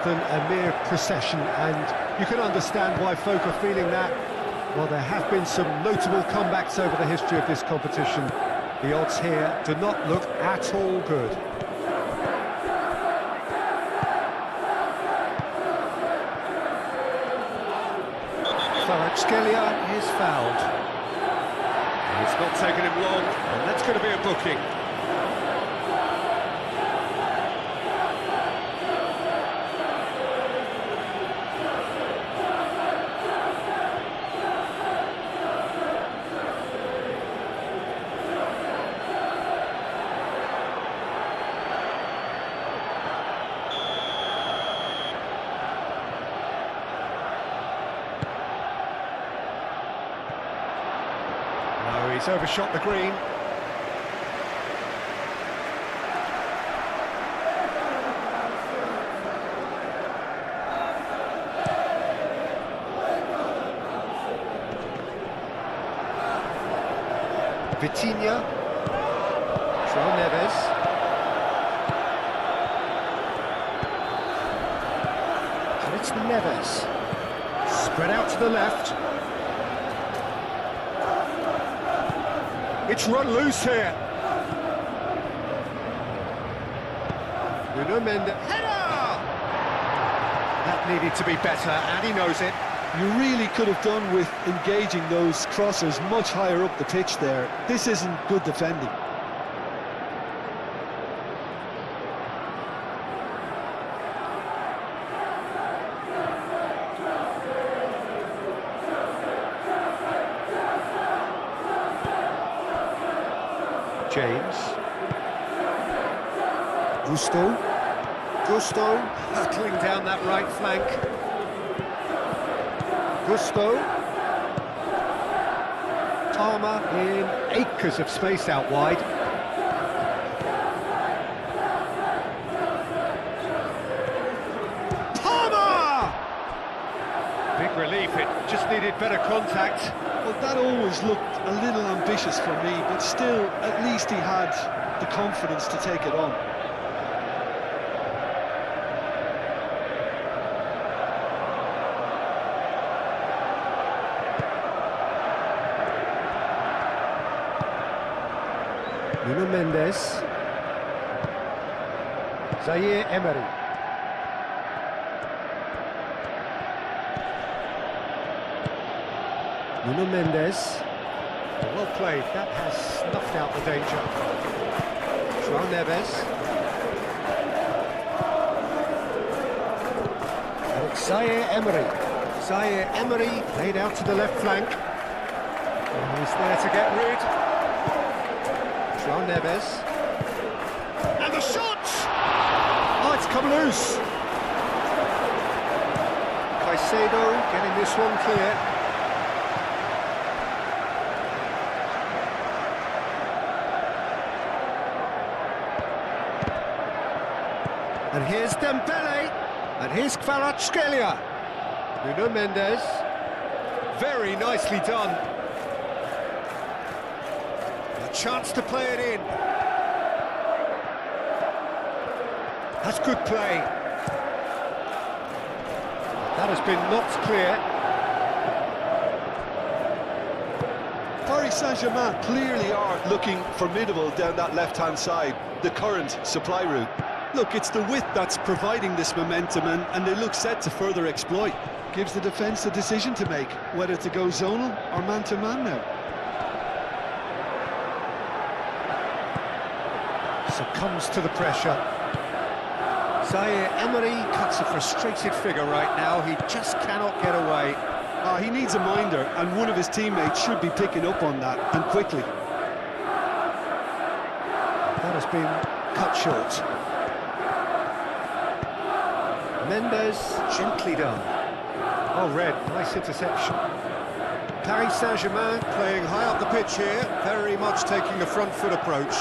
than a mere procession, and you can understand why folk are feeling that. Well, there have been some notable comebacks over the history of this competition. The odds here do not look at all good. Kvaratskhelia is fouled. It's not taken him long, and that's going to be a booking. No, he's overshot the green. Vitinha, João Neves, and it's Neves, spread out to the left. It's run loose here. Nuno Mendes, header! That needed to be better, and he knows it. You really could have done with engaging those crosses much higher up the pitch there. This isn't good defending. James. Gusto, hurtling down that right flank. Gusto. Palmer in acres of space out wide. Palmer! Big relief, it just needed better contact. Well, that always looked a little ambitious for me, but still, at least he had the confidence to take it on. Nuno Mendes. Zaire Emery. Nuno Mendes. Well played, that has snuffed out the danger. João Neves. And it's Zaire Emery. Zaire Emery laid out to the left flank. And he's there to get rid. João Neves. And the shot! Oh, it's come loose. Caicedo getting this one clear. And here's Dembele, and here's Kvaratskhelia. Nuno Mendes, very nicely done. A chance to play it in. That's good play. That has been knocked clear. Paris Saint-Germain clearly are looking formidable down that left-hand side, the current supply route. Look, it's the width that's providing this momentum, and they look set to further exploit. Gives the defence a decision to make, whether to go zonal or man-to-man now. Succumbs to the pressure. Zaire Emery cuts a frustrated figure right now. He just cannot get away. He needs a minder, and one of his teammates should be picking up on that, and quickly. That has been cut short. Mendes, gently done. Oh, red, nice interception. Paris Saint-Germain playing high up the pitch here, very much taking a front foot approach.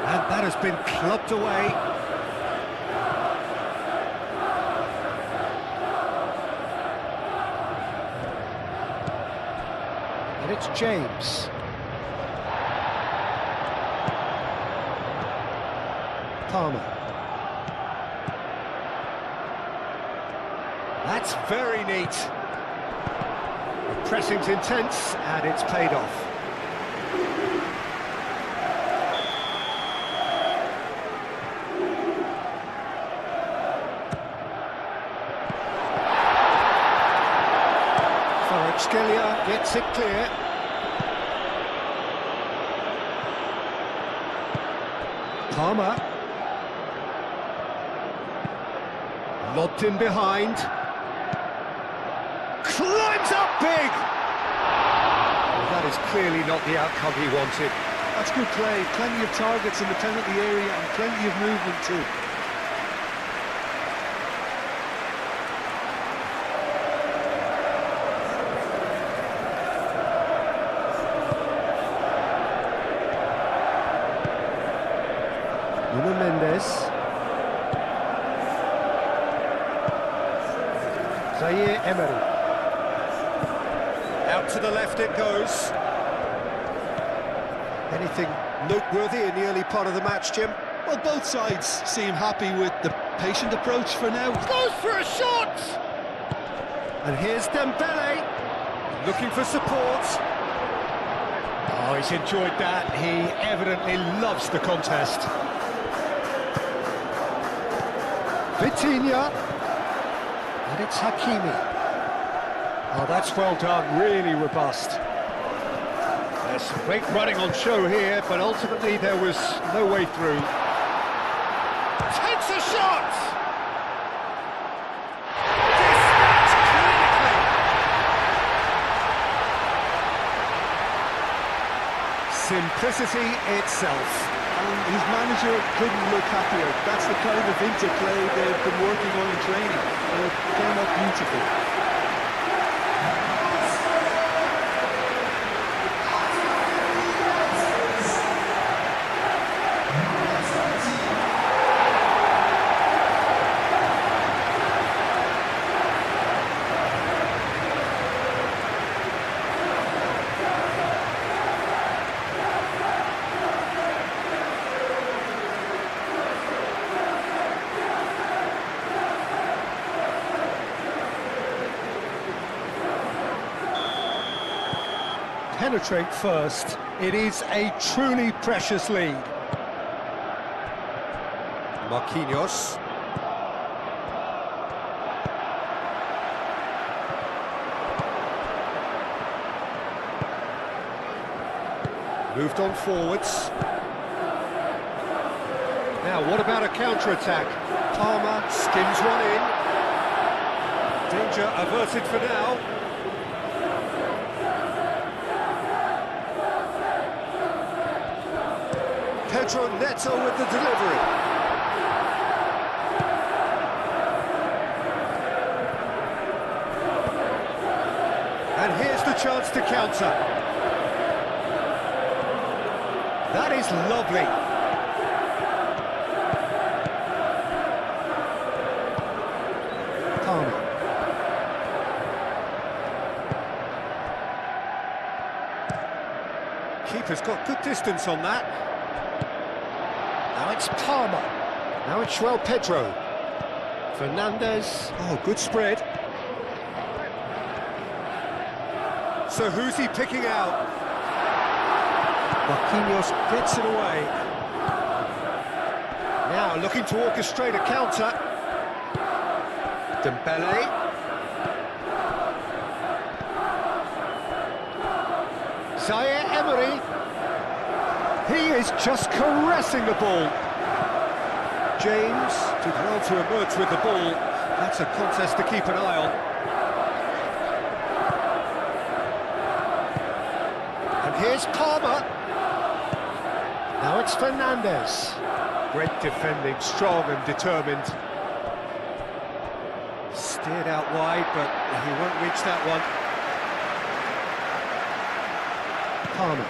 And that has been clubbed away. And it's James. Palmer. That's very neat. The pressing's intense, and it's paid off. Skelia gets it clear. Palmer. Lobbed in behind. Climbs up big! Well, that is clearly not the outcome he wanted. That's good play. Plenty of targets in the penalty area and plenty of movement too. Emery. Out to the left it goes. Anything noteworthy in the early part of the match, Jim? Well, both sides seem happy with the patient approach for now. Goes for a shot! And here's Dembele, looking for support. Oh, he's enjoyed that. He evidently loves the contest. Vitinha. And it's Hakimi. Oh, that's well done, really robust. There's some great running on show here, but ultimately there was no way through. Takes a shot! Dispatched clinically! Simplicity itself. And his manager couldn't look happier. That's the kind of interplay they've been working on in training. And it came up beautifully. Penetrate first. It is a truly precious lead. Marquinhos. Moved on forwards. Now, what about a counter-attack? Palmer skims one in. Danger averted for now. Pedro Neto with the delivery. And here's the chance to counter. That is lovely. Palmer. Keeper's got good distance on that. Now it's Palmer. Now it's João Pedro. Fernandes. Oh, good spread. So who's he picking out? Marquinhos gets it away. Now looking to orchestrate a counter. Dembele. Zaire Emery. He is just caressing the ball. James did well to emerge with the ball. That's a contest to keep an eye on. And here's Palmer. Now it's Fernandes. Great defending, strong and determined. Steered out wide, but he won't reach that one. Palmer.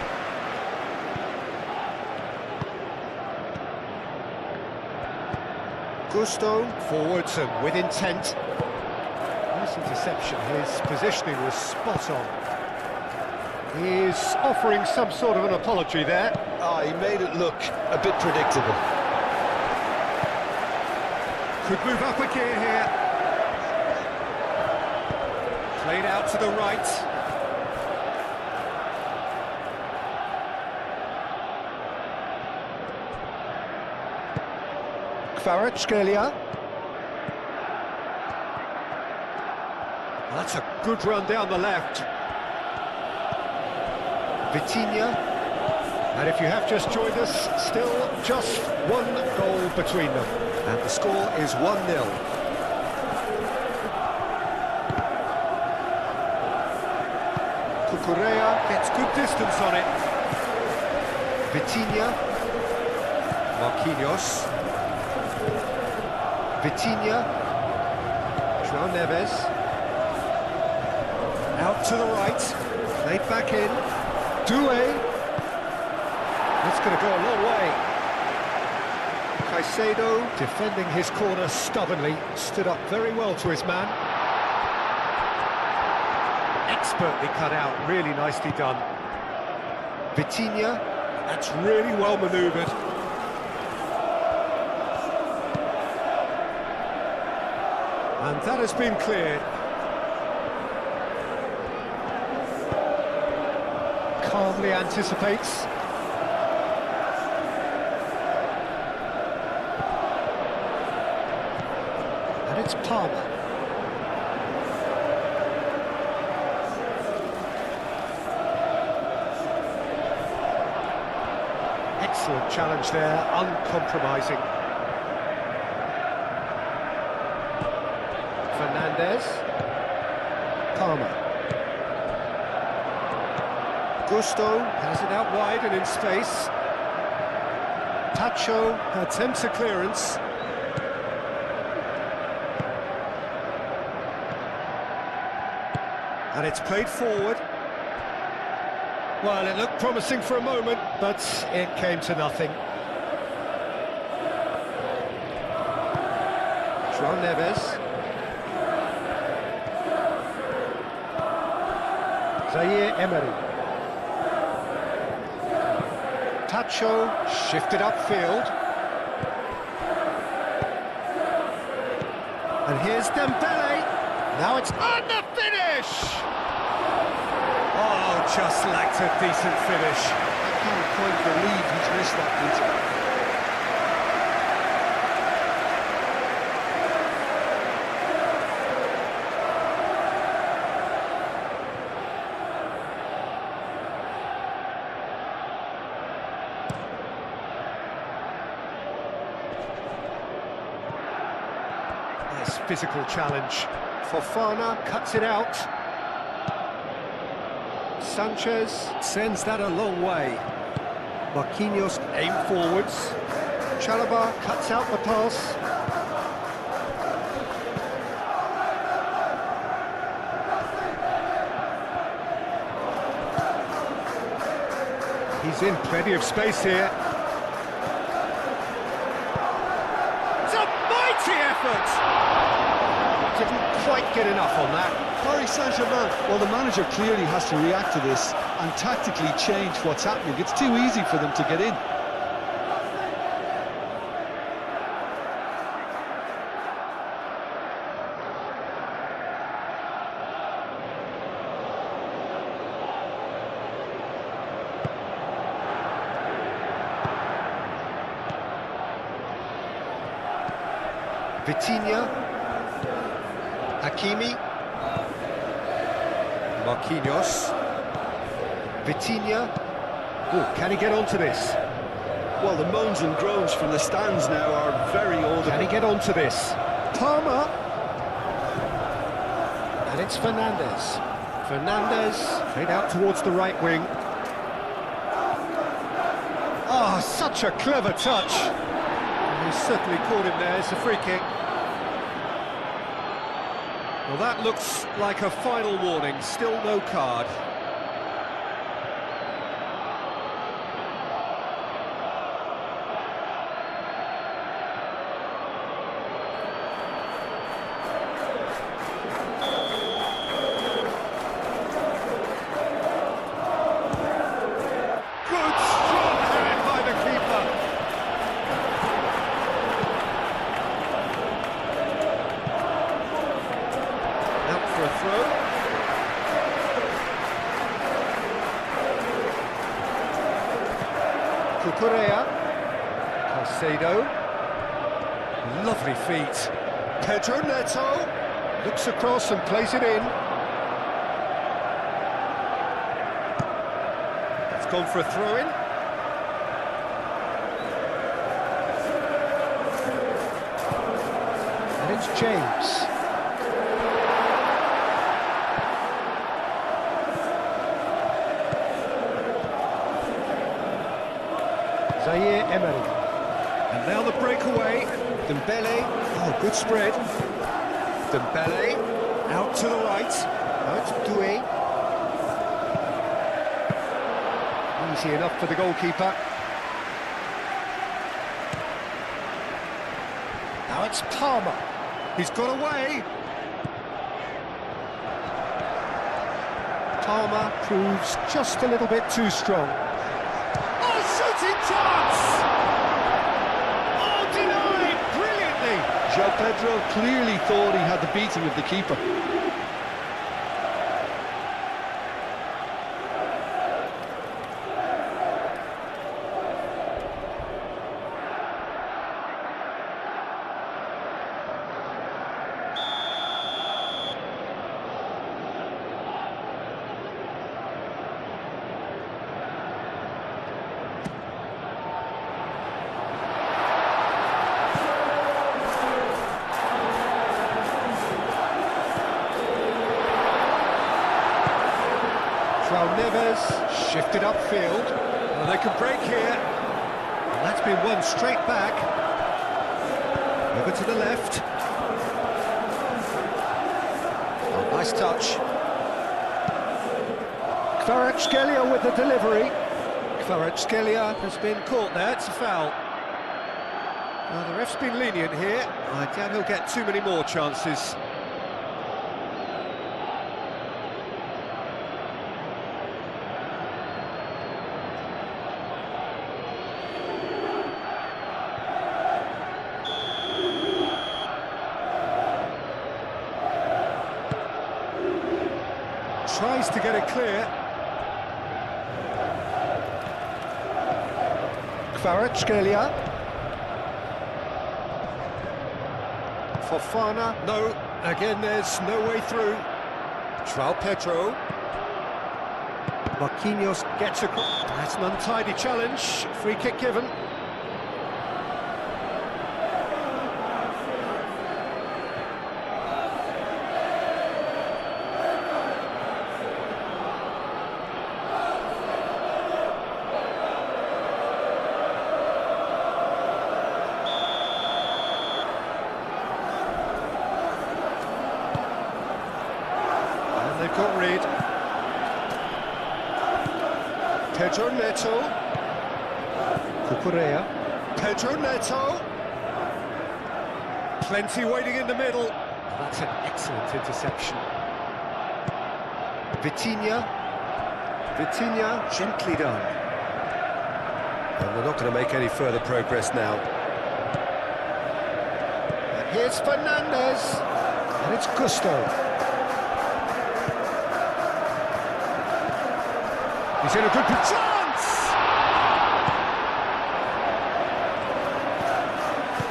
Gusto, forwards and with intent. Nice interception, his positioning was spot on. He's offering some sort of an apology there. Oh, he made it look a bit predictable. Could move up a gear here. Played out to the right. Kvaratskhelia. That's a good run down the left. Vitinha. And if you have just joined us, still just one goal between them. And the score is 1-0. Cucurella gets good distance on it. Vitinha. Marquinhos. Vitinha. João Neves. Out to the right. Played back in. Doué. That's going to go a long way. Caicedo, defending his corner stubbornly, stood up very well to his man. Expertly cut out, really nicely done. Vitinha, that's really well manoeuvred. And that has been cleared. Calmly anticipates. And it's Palmer. Excellent challenge there, uncompromising. Fernandez. Palmer. Gusto has it out wide and in space. Tacho attempts a clearance. And it's played forward. Well, it looked promising for a moment, but it came to nothing. João Neves. Zaire Emery. Tacho shifted upfield. And here's Dembele. Now it's on the finish! Oh, just lacked a decent finish. I can't quite believe he's missed that, Peter. Nice physical challenge. Fofana cuts it out. Sanchez sends that a long way. Marquinhos aim forwards. Chalobah cuts out the pass. He's in plenty of space here. It's a mighty effort! Didn't quite get enough on that. Paris Saint-Germain, well, the manager clearly has to react to this and tactically change what's happening. It's too easy for them to get in. Vitinha. Hakimi. Marquinhos. Vitinha. Oh, can he get onto this? Well, the moans and groans from the stands now are very audible. Can he get onto this? Palmer. And it's Fernandez. Fernandez played out towards the right wing. Oh, such a clever touch. And he certainly caught him there. It's a free kick. Well, that looks like a final warning. Still no card. Good strong hand by the keeper. Out for a throw. Cucurella. Caicedo. Lovely feet. Pedro Neto. Looks across and plays it in. It's gone for a throw-in. And it's James. Zaire Emery. And now the breakaway. Dembele. Oh, good spread. Dembele. Out to the right. Now it's Doué. Easy enough for the goalkeeper. Now it's Palmer. He's got away. Palmer proves just a little bit too strong. Oh, shooting chance! Oh, denied brilliantly. João Pedro clearly thought he had the beating of the keeper. Neves shifted upfield. Well, they can break here. And that's been won straight back. Over to the left. Oh, nice touch. Kvaratskhelia with the delivery. Kvaratskhelia has been caught there. It's a foul. Now, the ref's been lenient here. I doubt he'll get too many more chances. Tries to get it clear. Kvaratskhelia. Fofana. No, again there's no way through. João Pedro. Marquinhos gets across. That's an untidy challenge. Free kick given. They've got rid. Pedro Neto. Cucurella. Pedro Neto. Plenty waiting in the middle. That's an excellent interception. Vitinha. Vitinha, gently done. And they're not going to make any further progress now. And here's Fernandez. And it's Gusto. He's in a good chance!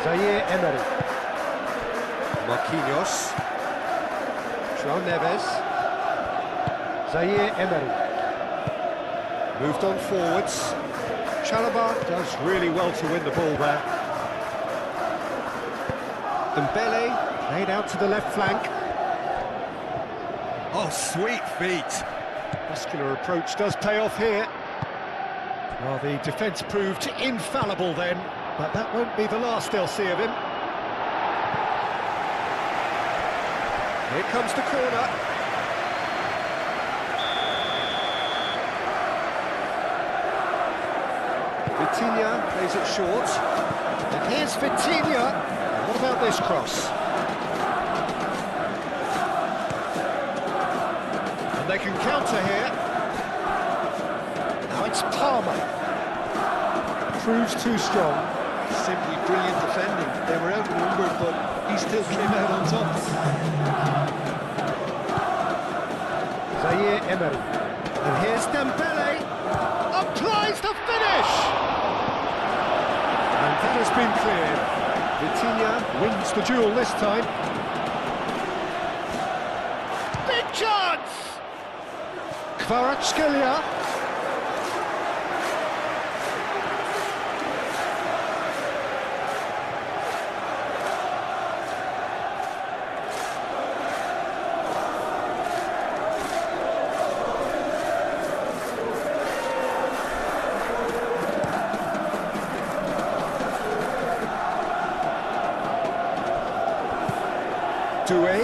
Zaire Emery. Marquinhos. João Neves. Zaire Emery. Moved on forwards. Chalobah does really well to win the ball there. Dembele played out to the left flank. Oh, sweet feet. Muscular approach does pay off here. Well, the defence proved infallible then, but that won't be the last they'll see of him. Here comes the corner. Vitinha plays it short. And here's Vitinha. What about this cross? They can counter here. Now it's Palmer. Proves too strong. Simply brilliant defending. They were outnumbered, but he still came out on top. Zaire Emery. And here's Dembele. Applies the finish! that has been cleared. Vitinha wins the duel this time. Big chance! Kvaratskhelia. Doué.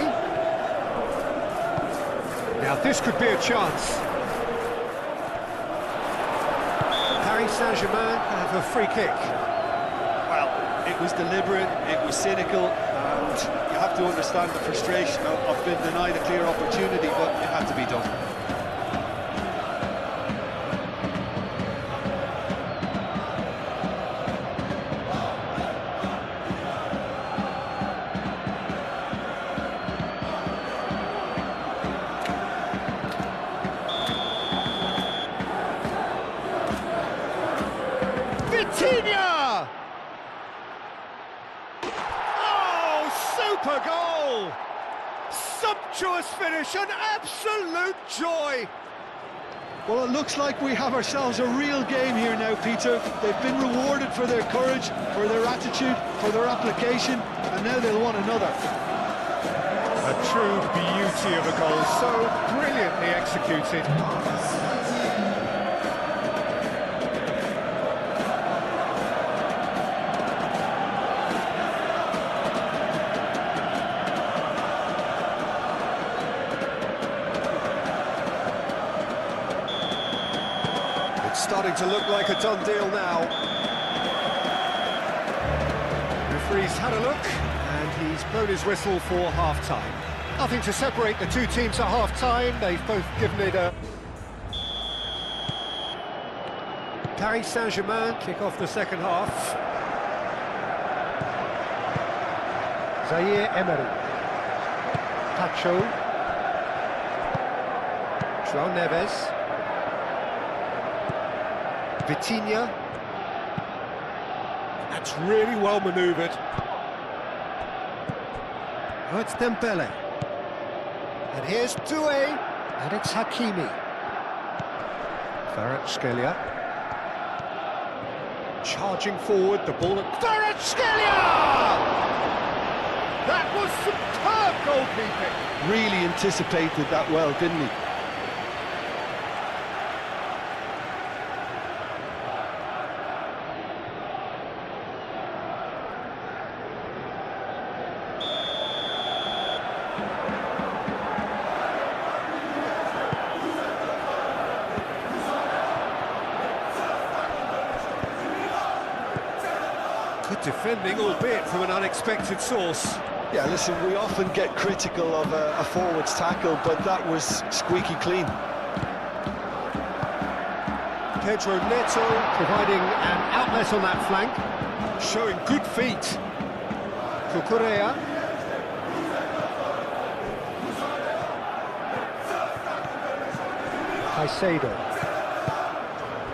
Now this could be a chance. Paris Saint-Germain have a free kick. Well, it was deliberate, it was cynical, and you have to understand the frustration of being denied a clear opportunity, but it had to be done. Vitinha! Oh, super goal! Sumptuous finish, an absolute joy! Well, it looks like we have ourselves a real game here now, Peter. They've been rewarded for their courage, for their attitude, for their application, and now they'll want another. A true beauty of a goal, so brilliantly executed. Starting to look like a done deal now. Referee's had a look, and he's blown his whistle for half-time. Nothing to separate the two teams at half-time. They've both given it a... Paris Saint-Germain kick off the second half. Zaire Emery. Pacho. João Neves. Vitinha. That's really well manoeuvred. Oh, it's Dembele. And here's Doué. And it's Hakimi. Kvaratskhelia. Charging forward, the ball at Kvaratskhelia! That was superb goalkeeping. Really anticipated that well, didn't he? Good defending, albeit from an unexpected source. Yeah, listen, we often get critical of a forward's tackle, but that was squeaky clean. Pedro Neto providing an outlet on that flank, showing good feet. Cucurella. Caicedo.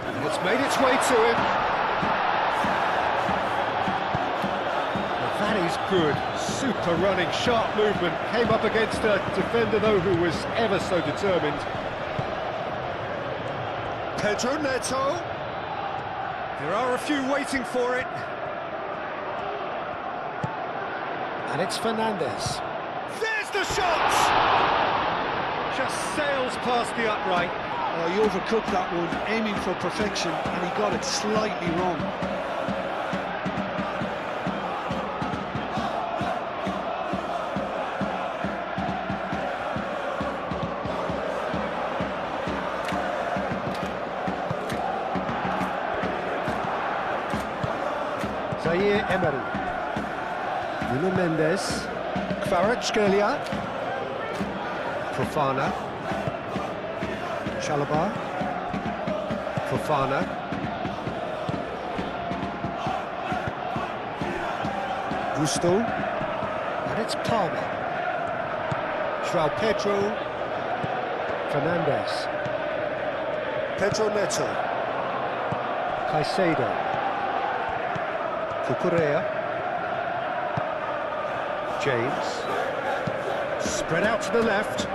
And it's made its way to him. That is good. Super running, sharp movement. Came up against a defender, though, who was ever so determined. Pedro Neto. There are a few waiting for it. And it's Fernandes. There's the shot! Just sails past the upright. Oh, he overcooked that one, aiming for perfection, and he got it slightly wrong. Zaire Emery. Nuno Mendes. Kvaratskhelia. Fofana. Chalobah. Fofana. Gusto. And it's Palmer. João Pedro. Fernandes. Pedro Neto. Caicedo. Cucurella. James. Spread out to the left.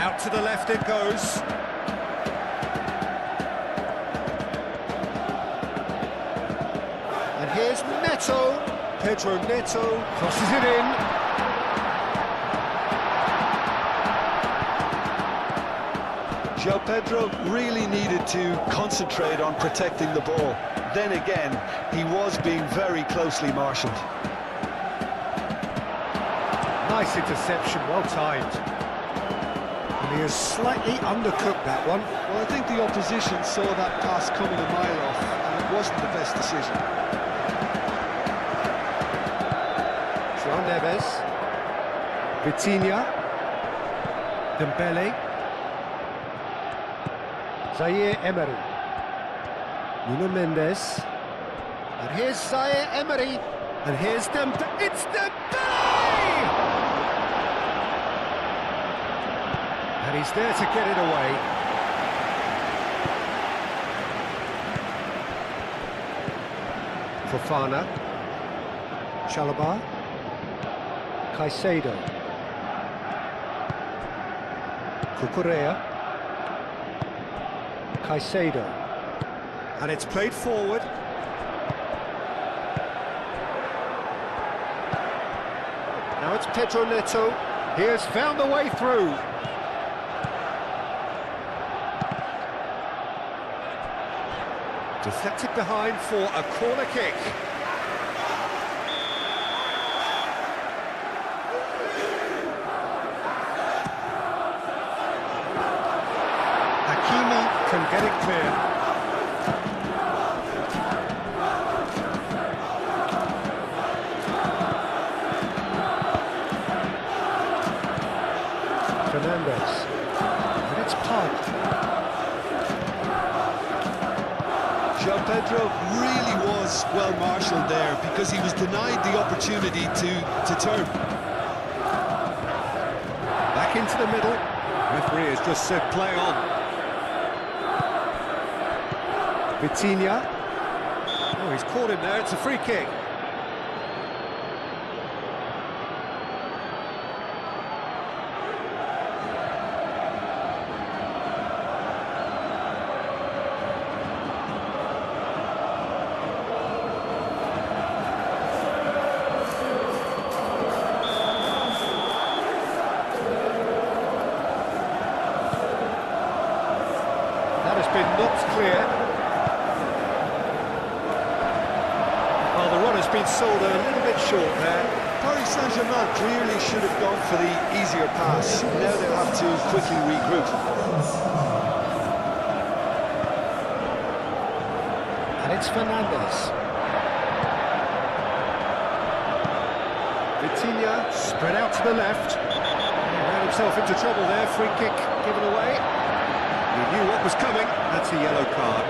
Out to the left it goes. And here's Neto. Pedro Neto crosses it in. João Pedro really needed to concentrate on protecting the ball. Then again, he was being very closely marshalled. Nice interception, well timed. And he has slightly undercooked that one. Well, I think the opposition saw that pass coming a mile off, and it wasn't the best decision. João Neves. Vitinha. Dembele. Zaire Emery. Nuno Mendes. And here's Zaire Emery. And here's Dembele. It's Dembele! And he's there to get it away. Fofana. Chalobah. Caicedo. Cucurella. Caicedo. And it's played forward. Now it's Pedro Neto. He has found the way through. Deflected behind for a corner kick. Hakimi can get it clear. Fernandez. And it's Pug. João Pedro really was well marshalled there because he was denied the opportunity to turn. Back into the middle. Referee has just said play on. Vitinha. Oh, he's caught him there. It's a free kick. That has been knocked clear. Well, the run has been sold a little bit short there. Paris Saint-Germain clearly should have gone for the easier pass. Now they'll have to quickly regroup. And it's Fernandez. Vitinha spread out to the left. He ran himself into trouble there. Free kick given away. He knew what was coming. That's a yellow card.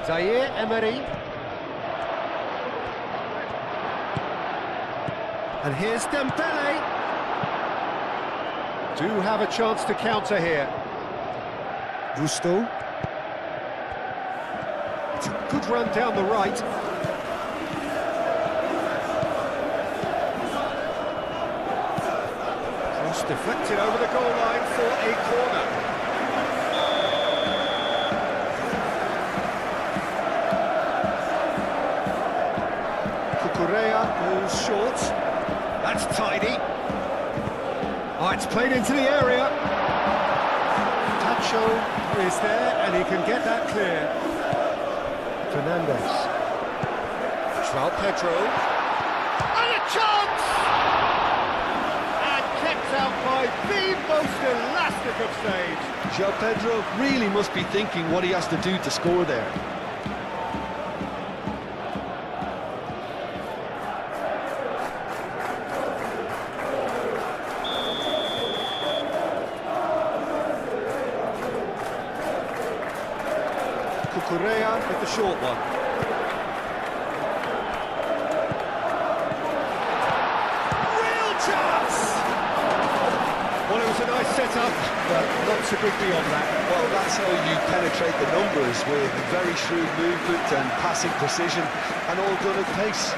Zaire Emery. And here's Dembele. Do have a chance to counter here. Gusto. It's a good run down the right. Cross deflected over the goal line for a corner. Cucurella goes short. That's tidy. Oh, it's played into the area. Tacho is there, and he can get that clear. Fernandez. João Pedro. And a chance! And kept out by the most elastic of saves. João Pedro really must be thinking what he has to do to score there. Correa with the short one. Real chance! Well, it was a nice setup, but not so good beyond that. Well, that's how you penetrate the numbers, with very shrewd movement and passing precision, and all done at pace.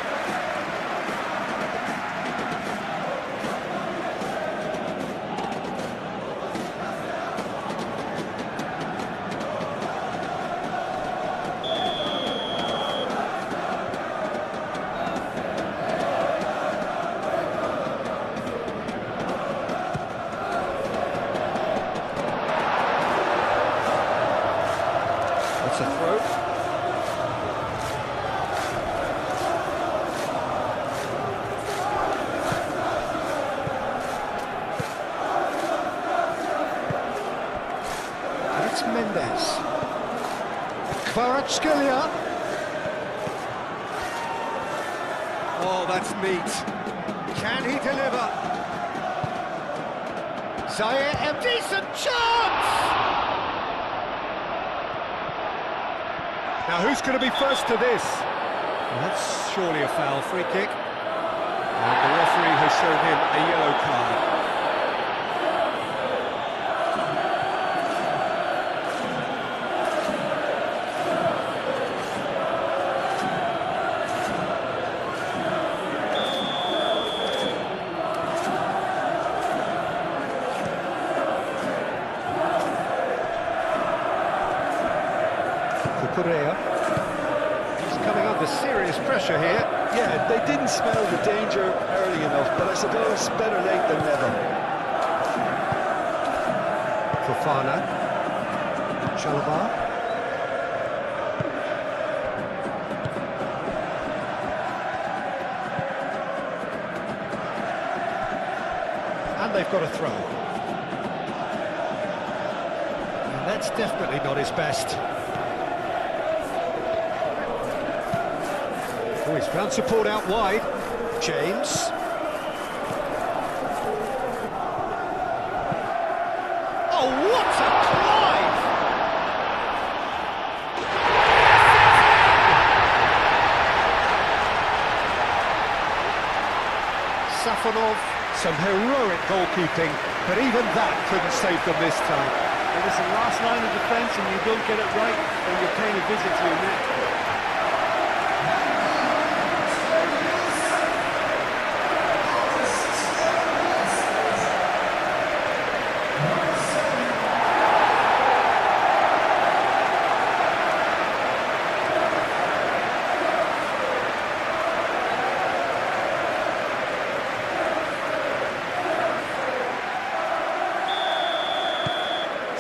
It's a throw. And it's Mendes. Kvaratskhelia. Oh, that's neat. Can he deliver? Zaire, a decent chance! Now, who's going to be first to this? Well, that's surely a foul, free kick. And the referee has shown him a yellow card. Correa. He's coming under serious pressure here. Yeah, they didn't smell the danger early enough, but I suppose better late than never. Fofana. Chalobah. And they've got a throw. And that's definitely not his best. Oh, he's found support out wide. James. Oh, what a drive! Safonov, some heroic goalkeeping, but even that couldn't save them this time. It is the last line of defence, and you don't get it right, and you're paying a visit to your net.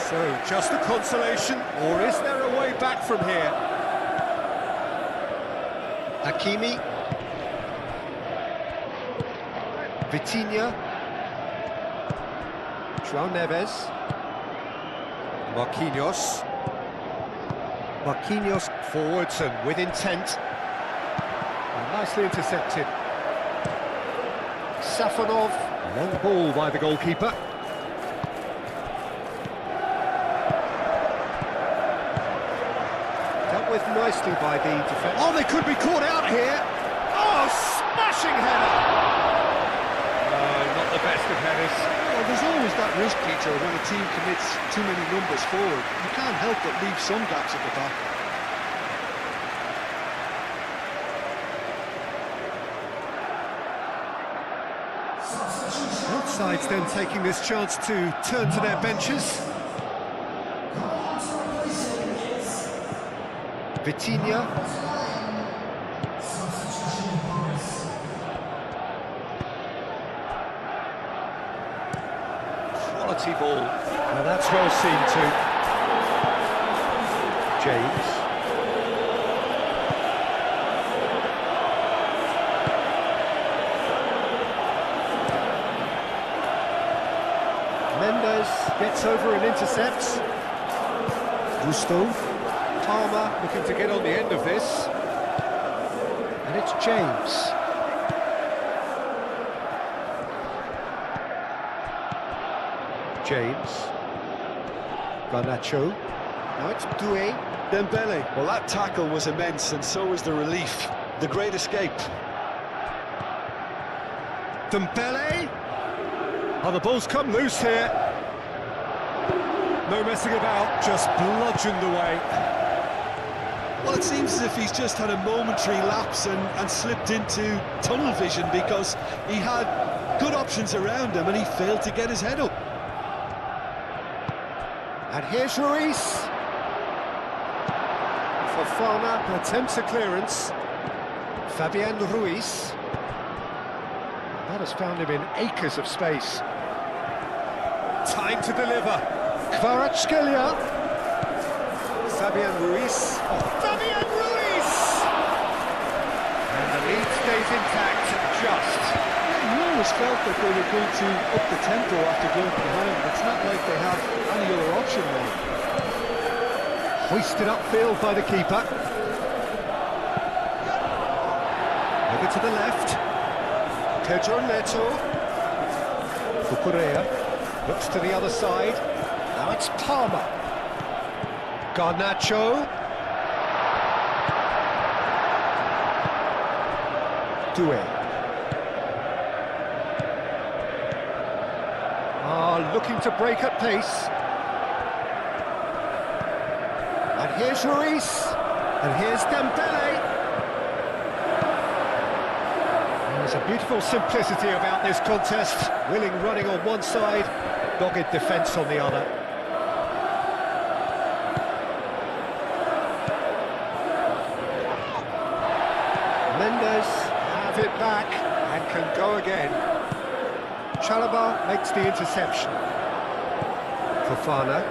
So, just a consolation, or is there a way back from here? Hakimi. Vitinha. João Neves. Marquinhos. Marquinhos forwards and with intent. And nicely intercepted. Safonov. Long ball by the goalkeeper. With nicely by the defence. Oh, they could be caught out here. Oh, smashing header. No, not the best of headers. Well, there's always that risk, Peter, when a team commits too many numbers forward. You can't help but leave some gaps at the back. Both sides then taking this chance to turn to their benches. Vitinha. Quality ball. Now that's well seen too. James. Mendes gets over and intercepts. Gusto. Palmer looking to get on the end of this. And it's James. James. Garnacho. Now it's Doué. Dembele. Well, that tackle was immense, and so was the relief. The great escape. Dembele. Oh, the ball's come loose here. No messing about, just bludgeoned away. Well, it seems as if he's just had a momentary lapse and slipped into tunnel vision, because he had good options around him and he failed to get his head up. And here's Ruiz. Fofana attempts a clearance. Fabian Ruiz. That has found him in acres of space. Time to deliver. Kvaratskhelia. Fabian Ruiz. Oh, Fabian Ruiz! And the lead stays intact, just. You always felt that they were going to up the tempo after going behind. It's not like they have any other option now. Hoisted upfield by the keeper. Over to the left. Pedro Neto. Cucurella looks to the other side. Now it's Palmer. Garnacho. Doué. Looking to break at pace. And here's Ruiz. And here's Dembele. There's a beautiful simplicity about this contest. Willing running on one side, dogged defence on the other. Mendes have it back and can go again. Chalobah makes the interception. Fofana.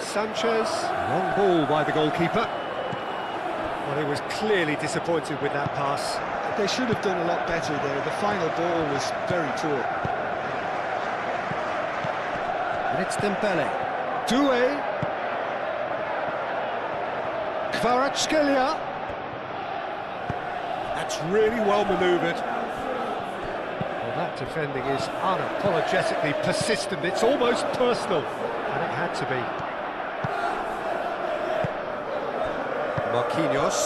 Sanchez, long ball by the goalkeeper. Well, he was clearly disappointed with that pass. They should have done a lot better there. The final ball was very poor. And it's Dembele. Doué. Kvaratskhelia. That's really well manoeuvred. Well, that defending is unapologetically persistent. It's almost personal. And it had to be. Marquinhos.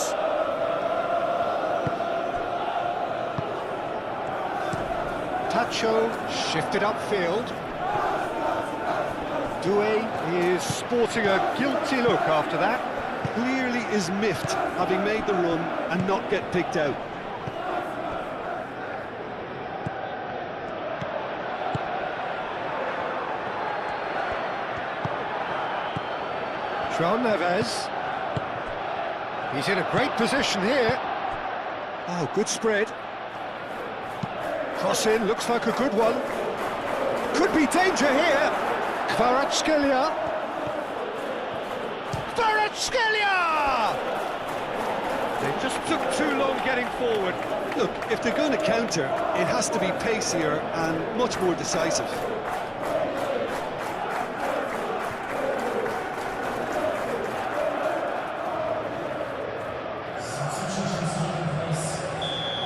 Tacho shifted upfield. Doué is sporting a guilty look after that. Clearly is miffed, having made the run and not get picked out. João Neves. He's in a great position here. Oh, good spread. Cross in, looks like a good one. Could be danger here. Kvaratskhelia. Kvaratskhelia! They just took too long getting forward. Look, if they're going to counter, it has to be pacier and much more decisive.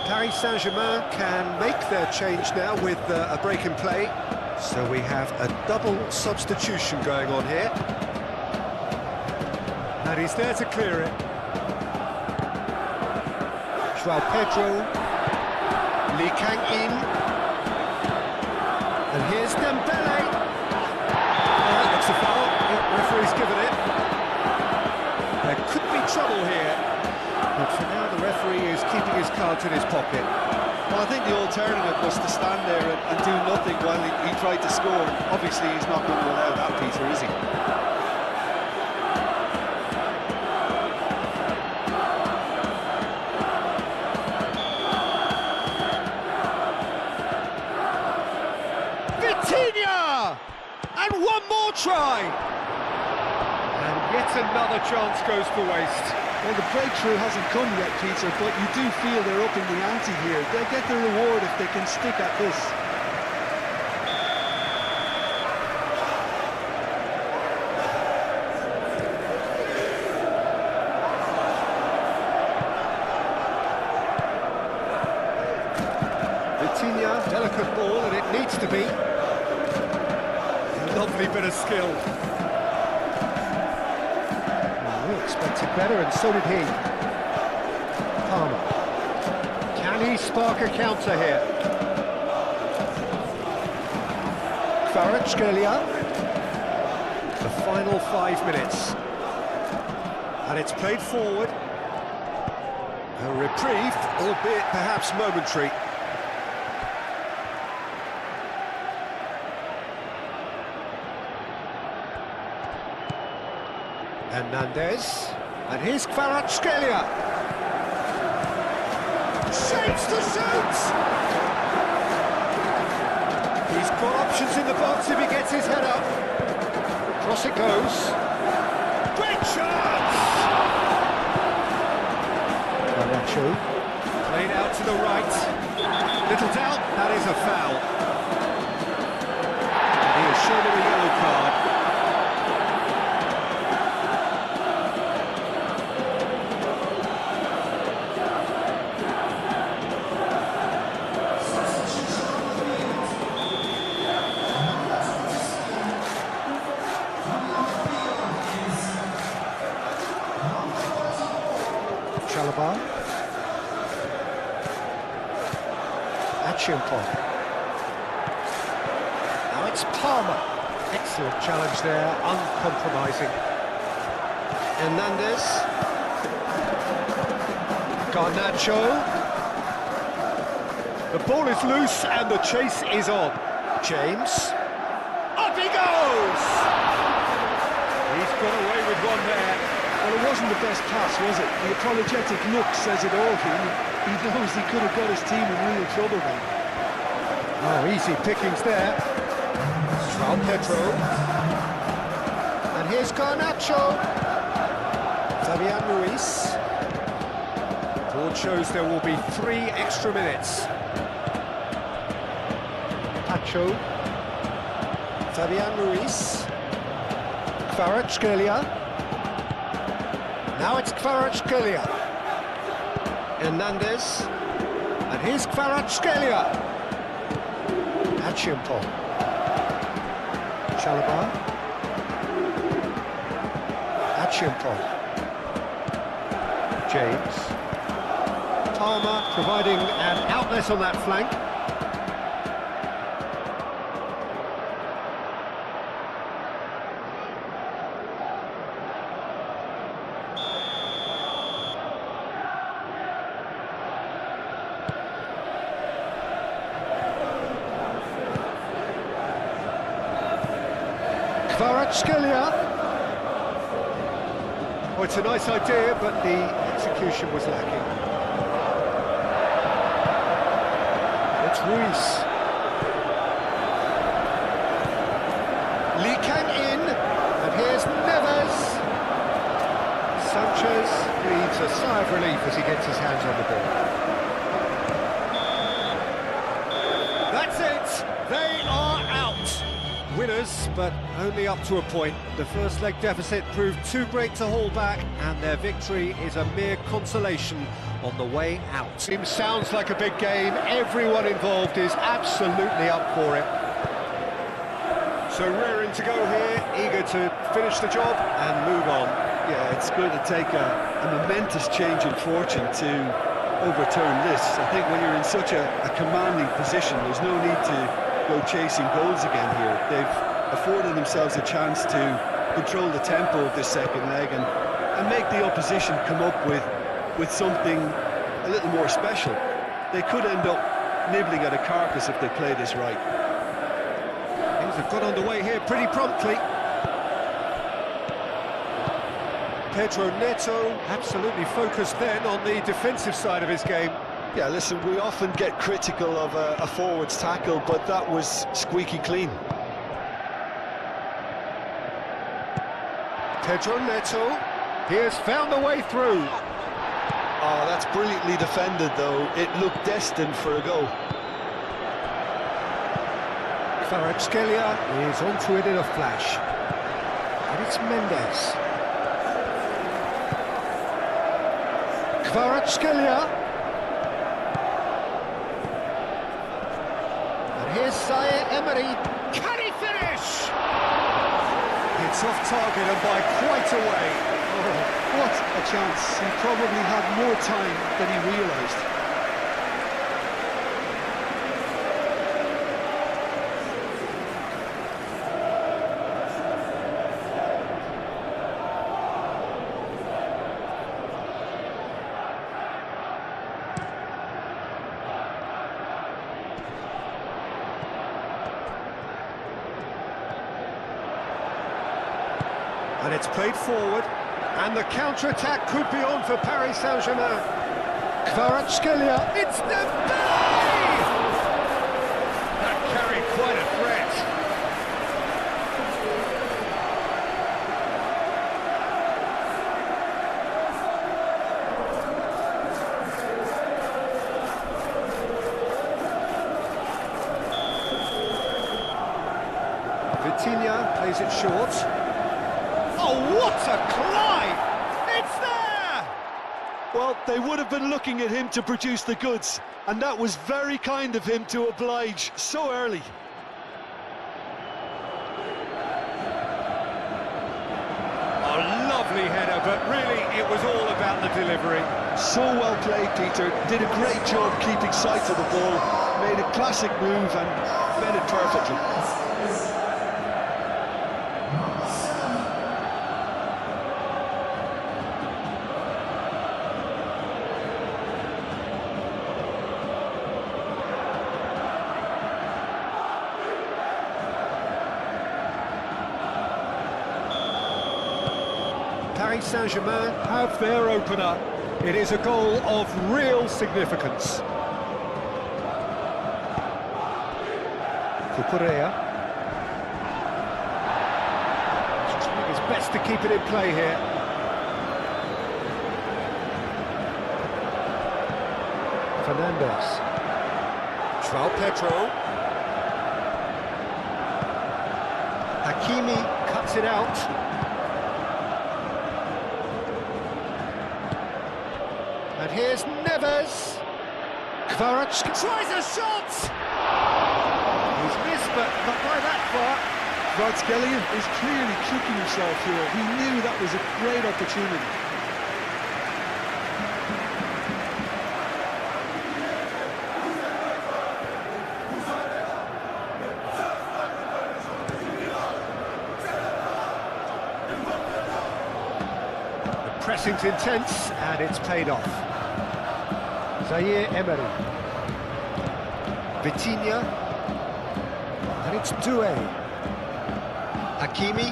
Paris Saint-Germain can make their change now with a break in play. So we have a double substitution going on here. And he's there to clear it. João Pedro. Lee Kang-in. And here's Dembele. Oh, that's a foul. The referee's given it. There could be trouble here. But for now, the referee is keeping his cards in his pocket. Well, I think the alternative was to stand there and do nothing while he tried to score. Obviously, he's not going to allow that, Peter, is he? Vitinha! And one more try! And yet another chance goes to waste. Well, the breakthrough hasn't come yet, Peter, but you do feel they're upping the ante here. They'll get the reward if they can stick at this. Vitinha, delicate ball, and it needs to be. lovely bit of skill. Well, we expected better, and so did he. Palmer. Can he spark a counter here? Kvaratskhelia. The final 5 minutes. And it's played forward. A reprieve, albeit perhaps momentary. Hernandez. And here's Kvaratskhelia. Shapes to shoot! He's got options in the box if he gets his head up. Cross it goes. Great chance! Garnacho. Played out to the right. Little doubt, that is a foul. And he has shown him a yellow card. Chalobah. Achiampong. Now it's Palmer. Excellent challenge there, uncompromising. Hernandez. Garnacho. The ball is loose and the chase is on. James. Up he goes! He's got away with one there. Well, it wasn't the best pass, was it? The apologetic look says it all. He knows he could have got his team in real trouble then. Oh, easy pickings there. João Pedro. And here's Garnacho. Fabian Ruiz. The board shows there will be 3 extra minutes. Pacho. Fabian Ruiz. Kvaratskhelia. Now it's Kvaratskhelia. Hernandez. And here's Kvaratskhelia. Achiampong. Chalobah. Achiampong. James. Palmer providing an outlet on that flank. Kvaratskhelia. Oh, it's a nice idea, but the execution was lacking. It's Ruiz. Lee Kang in, and here's Neves. Sanchez breathes a sigh of relief as he gets his hands on the ball. That's it! They are out! Winners, but only up to a point. The first leg deficit proved too great to hold back, and their victory is a mere consolation on the way out. It sounds like a big game. Everyone involved is absolutely up for it. So raring to go here, eager to finish the job and move on. Yeah, it's going to take a momentous change in fortune to overturn this. I think when you're in such a commanding position, there's no need to go chasing goals again here. They've afforded themselves a chance to control the tempo of this second leg and make the opposition come up with something a little more special. They could end up nibbling at a carcass if they play this right. Things have got underway here pretty promptly. Pedro Neto absolutely focused then on the defensive side of his game. Yeah, listen, we often get critical of a forward's tackle, but that was squeaky clean. Pedro Neto, he has found a way through. Oh, that's brilliantly defended, though. It looked destined for a goal. Kvaratskhelia is onto it in a flash. And it's Mendes. Kvaratskhelia. And here's Zaire Emery. Can he finish? tough target and by quite a way. Oh, what a chance. He probably had more time than he realised. And it's played forward, and the counter-attack could be on for Paris Saint-Germain. Kvaratskhelia, it's Dembele! That carried quite a threat. Vitinha plays it short. Oh, what a climb! It's there! Well, they would have been looking at him to produce the goods, and that was very kind of him to oblige so early. A lovely header, but really it was all about the delivery. So well played, Peter. Did a great job keeping sight of the ball, made a classic move and fed it perfectly. Paris Saint-Germain have their opener. It is a goal of real significance. Cucurella. He's trying his best to keep it in play here. Fernandes. João Pedro. Hakimi cuts it out. And here's Neves. Kvaratskhelia tries a shot! He's missed, but not by that far. Kvaratskhelia is clearly kicking himself here. He knew that was a great opportunity. The pressing's intense, and it's paid off. Zaire Emery. Vitinha. And it's Doué. Hakimi.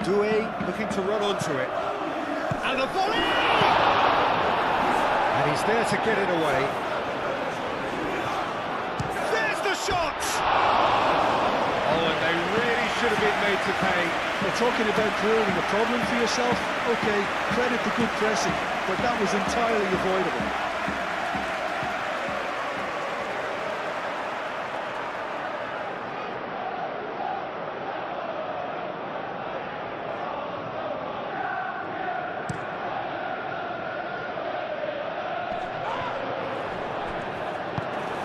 Doué looking to run onto it. And the volley! And he's there to get it away. There's the shot! Oh, and they really should have been made to pay. You're talking about creating a problem for yourself? OK, credit the good pressing, but that was entirely avoidable.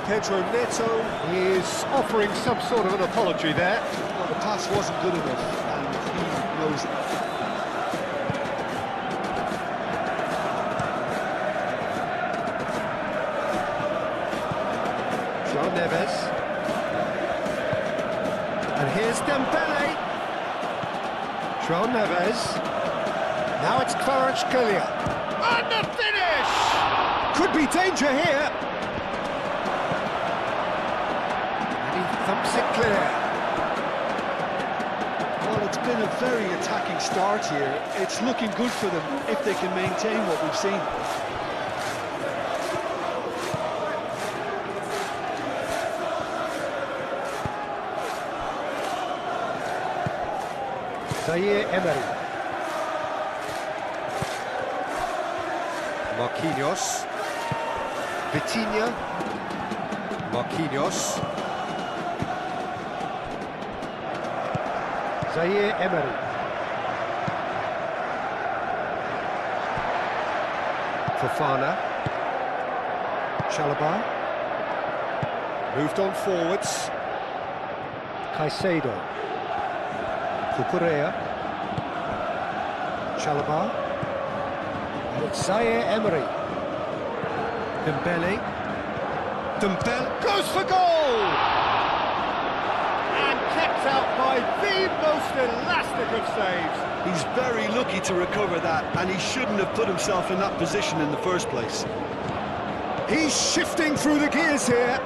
Pedro Neto is offering some sort of an apology there. Well, the pass wasn't good enough, and he knows it. João Neves. And here's Dembele. João Neves. Now it's Kvaratskhelia. And the finish! Could be danger here. Thumps it clear. Well, it's been a very attacking start here. It's looking good for them if they can maintain what we've seen. Zaire Emery. Marquinhos. Vitinha. Marquinhos. Zaire Emery. Fofana. Chalobah. Moved on forwards. Caicedo. Cucurella. Chalobah. And it's Zaire Emery. Dembele. Dembele goes for goal! And kept out by the most elastic of saves. He's very lucky to recover that, and he shouldn't have put himself in that position in the first place. He's shifting through the gears here.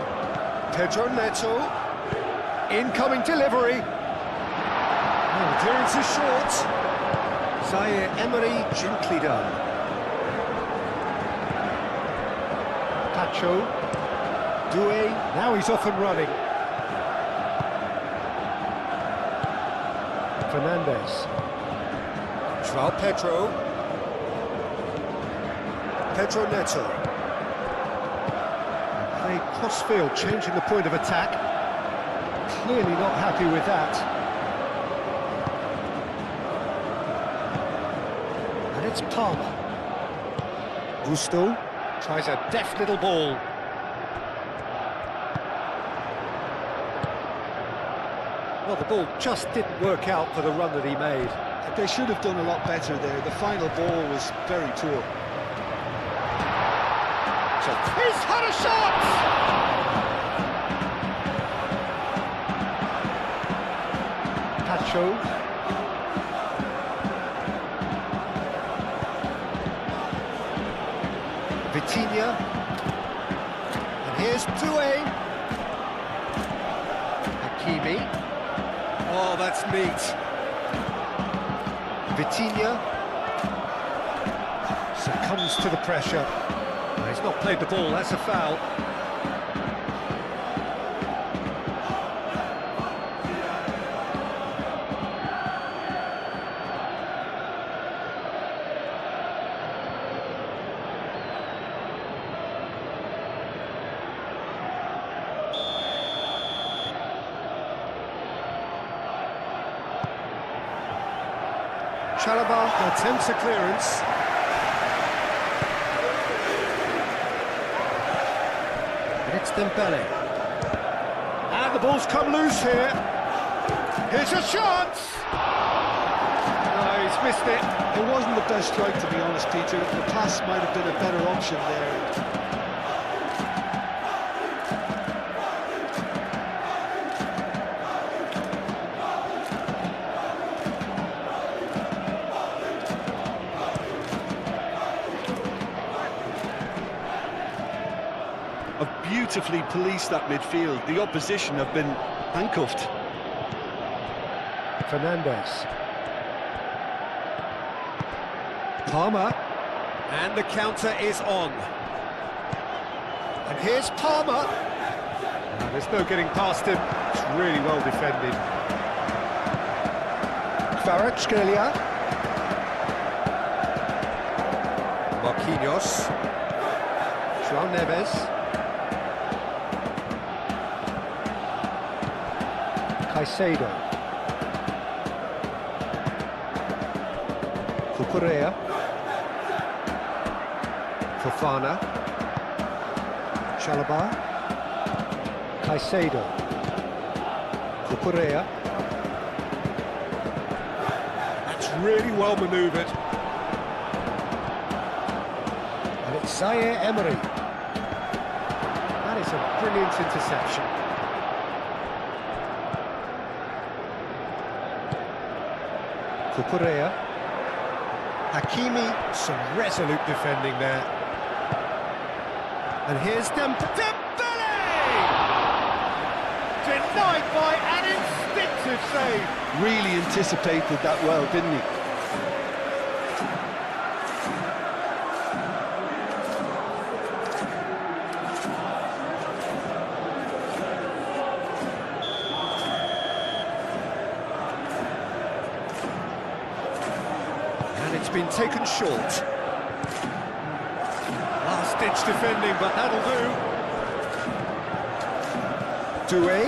Pedro Neto. Incoming delivery. And clearance is short. Zaire Emery, gently done. Pacho. Doué, now he's off and running. Fernandez. João Pedro. Pedro Neto. Played cross-field, changing the point of attack. Clearly not happy with that. And it's Palmer. Gusto tries a deft little ball. Well, the ball just didn't work out for the run that he made. They should have done a lot better there. The final ball was very poor. So he's had a shot! Pacho. Vitinha. And here's Doué. Hakimi. Oh, that's neat. Vitinha succumbs to the pressure. Well, he's not played the ball, that's a foul. Chalobah attempts a clearance. And it's Dembele. And the ball's come loose here. Here's a shot! No, he's missed it. It wasn't the best strike, to be honest, Peter. The pass might have been a better option there. Have beautifully policed that midfield. The opposition have been handcuffed. Fernandez. Palmer. And the counter is on. And here's Palmer. No, there's no getting past him. It's really well defended. Kvaratskhelia. Marquinhos. João Neves. Caicedo. Cucurella. Fofana. Chalobah. Caicedo. Cucurella. That's really well manoeuvred. And it's Zaire Emery. That is a brilliant interception. Cucurella. Hakimi, some resolute defending there. And here's Dembele! Denied by an instinctive save. Really anticipated that well, didn't he? It's been taken short. Last-ditch defending, but that'll do. Doué.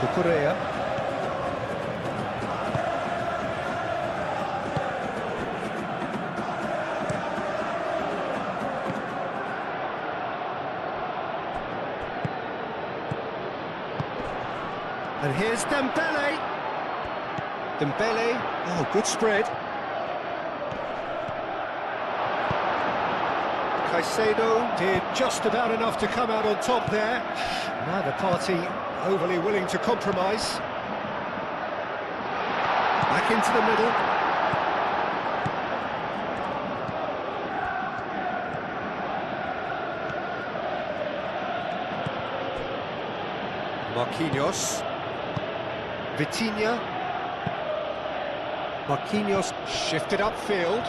Cucurella. And here's Dembele. Dembele, oh, good spread. Caicedo did just about enough to come out on top there. Neither party overly willing to compromise. Back into the middle. Marquinhos. Vitinha. Marquinhos shifted upfield.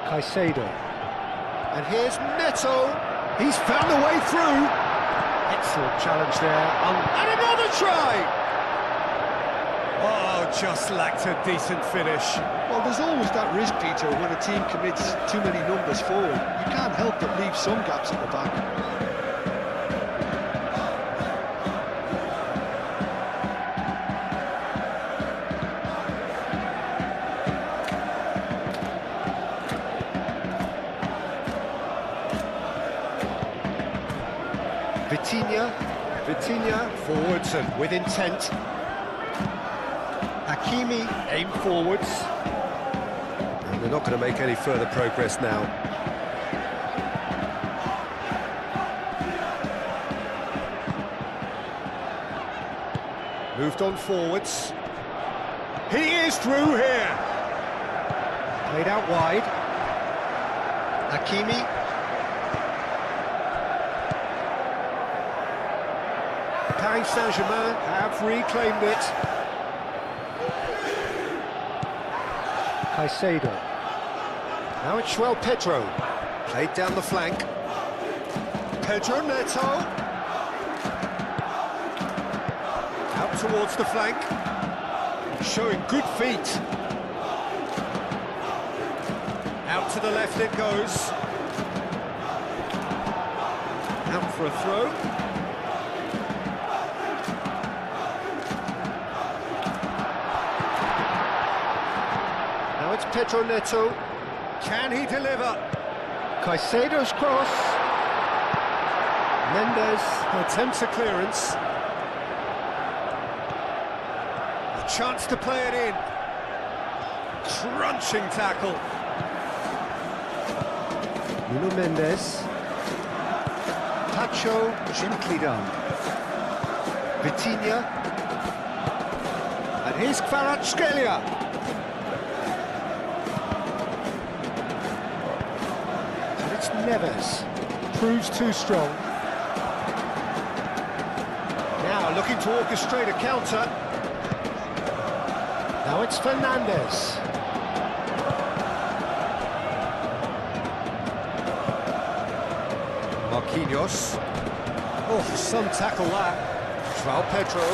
Caicedo. And here's Neto. He's found a way through. Excellent challenge there. And another try! Oh, just lacked a decent finish. Well, there's always that risk, Peter, when a team commits too many numbers forward. You can't help but leave some gaps at the back. Vitinha forwards and with intent. Hakimi aim forwards. And they're not going to make any further progress now. Moved on forwards. He is through here. Played out wide. Hakimi. Paris Saint-Germain have reclaimed it. Caicedo. Now it's João Pedro. Played down the flank. Pedro Neto. Out towards the flank. Showing good feet. Out to the left it goes. Out for a throw. It's Pedro Neto. Can he deliver? Caicedo's cross. Mendes attempts a clearance. A chance to play it in. Crunching tackle. Nuno Mendes. Pacho, gently done. Vitinha. And here's Kvaratskhelia. Neves proves too strong. Now looking to orchestrate a counter. Now it's Fernandes. Marquinhos. Oh, some tackle that. João Pedro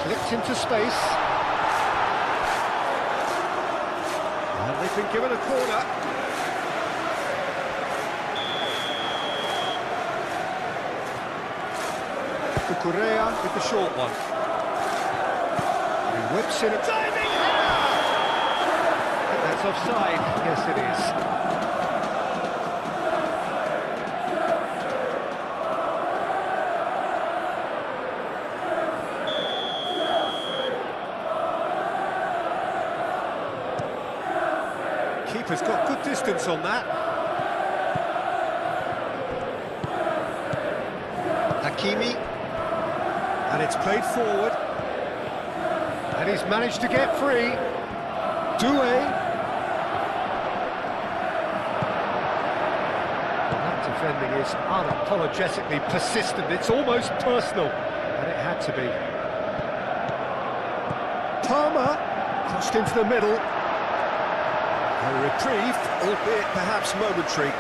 clipped into space. And they've been given a corner. Correa with the short one. He whips in a diving header! I think that's offside. Yes, it is. Keeper's got good distance on that. Hakimi. And it's played forward. And he's managed to get free. Doué. Well, that defending is unapologetically persistent. It's almost personal. And it had to be. Palmer crossed into the middle. A reprieve, albeit perhaps momentary.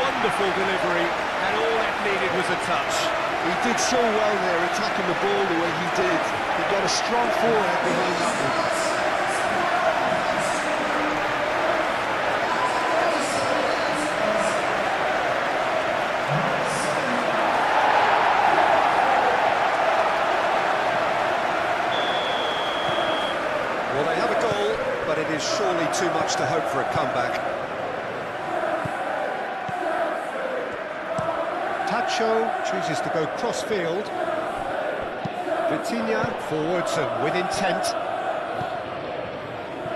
Wonderful delivery, and all it needed was a touch. He did so well there, attacking the ball the way he did. He got a strong forehand behind that one. surely too much to hope for a comeback. Tacho chooses to go cross-field. Vitinha forwards and with intent.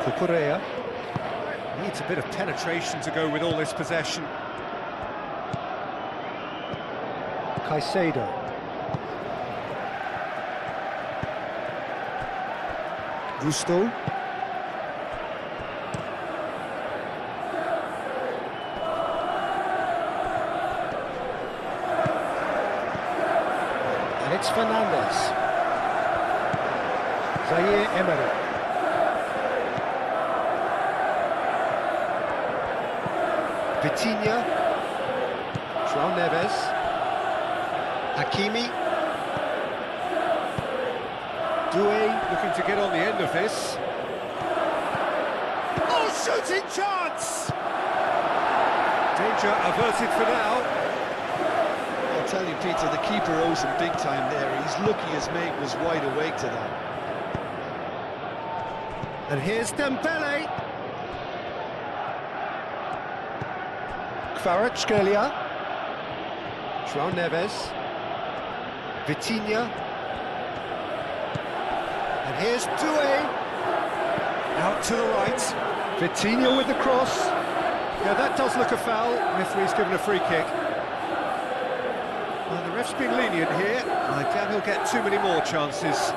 Cucurella needs a bit of penetration to go with all this possession. Caicedo. Gusto. And it's Fernandez. Zaire Emery. Vitinha. João Neves. Hakimi. Doué looking to get on the end of this. Oh, shooting chance! Danger averted for now. I'll tell you, Peter, the keeper owes him big time there. He's lucky his mate was wide awake to that. And here's Dembele. Kvaratskhelia. João Neves. Vitinha. And here's Doué. Out to the right. Vitinha with the cross. Yeah, that does look a foul. Referee's given a free kick. Well, the ref's been lenient here. I doubt he'll get too many more chances.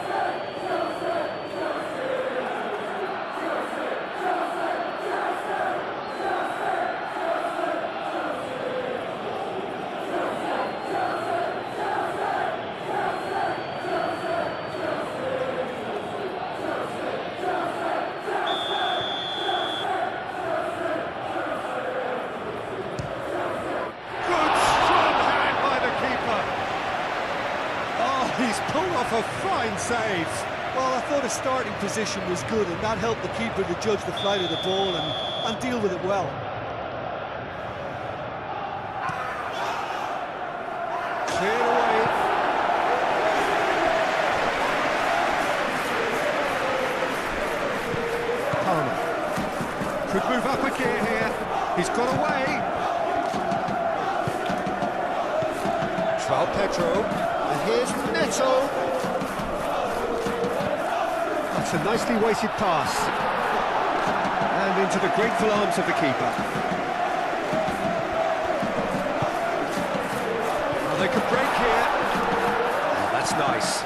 He's pulled off a fine save. Well, I thought his starting position was good, and that helped the keeper to judge the flight of the ball and deal with it well. Cleared away. Palmer. Could move up a gear here. He's got away. João Pedro. And here's Neto. That's a nicely weighted pass. And into the grateful arms of the keeper. Well, they could break here. Oh, that's nice.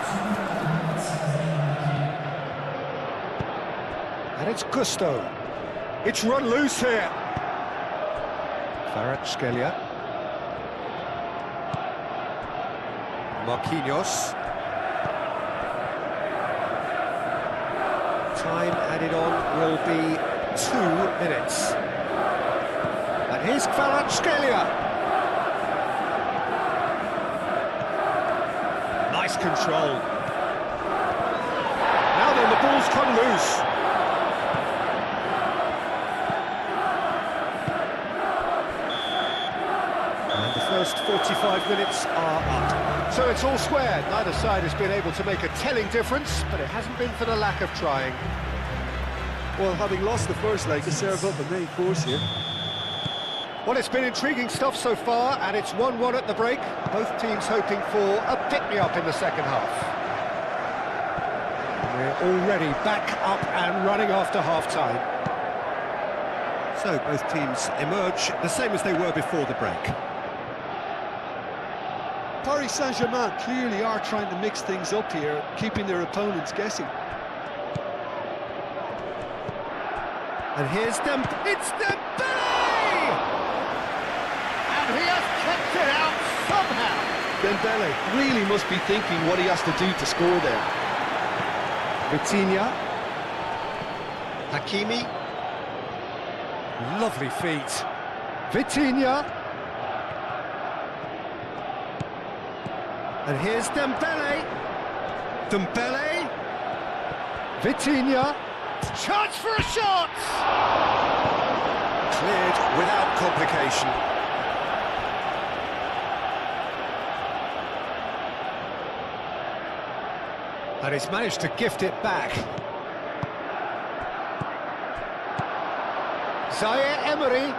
And it's Gusto. It's run loose here. Kvaratskhelia. Marquinhos. Time added on will be 2 minutes. And here's Kvaratskhelia. Nice control. Now then, the ball's come loose. And the first 45 minutes are up. So it's all square. Neither side has been able to make a telling difference, but it hasn't been for the lack of trying. Well, having lost the first leg, to serve up a main course here. Well, it's been intriguing stuff so far, and it's 1-1 at the break. Both teams hoping for a pick-me-up in the second half. We're already back up and running after half-time. So both teams emerge the same as they were before the break. Paris Saint-Germain clearly are trying to mix things up here, keeping their opponents guessing. And here's it's Dembele! And he has kept it out somehow! Dembele really must be thinking what he has to do to score there. Vitinha. Hakimi. Lovely feet. Vitinha. And here's Dembele. Dembele. Vitinha. Chance for a shot! Cleared without complication. And he's managed to gift it back. Zaire Emery.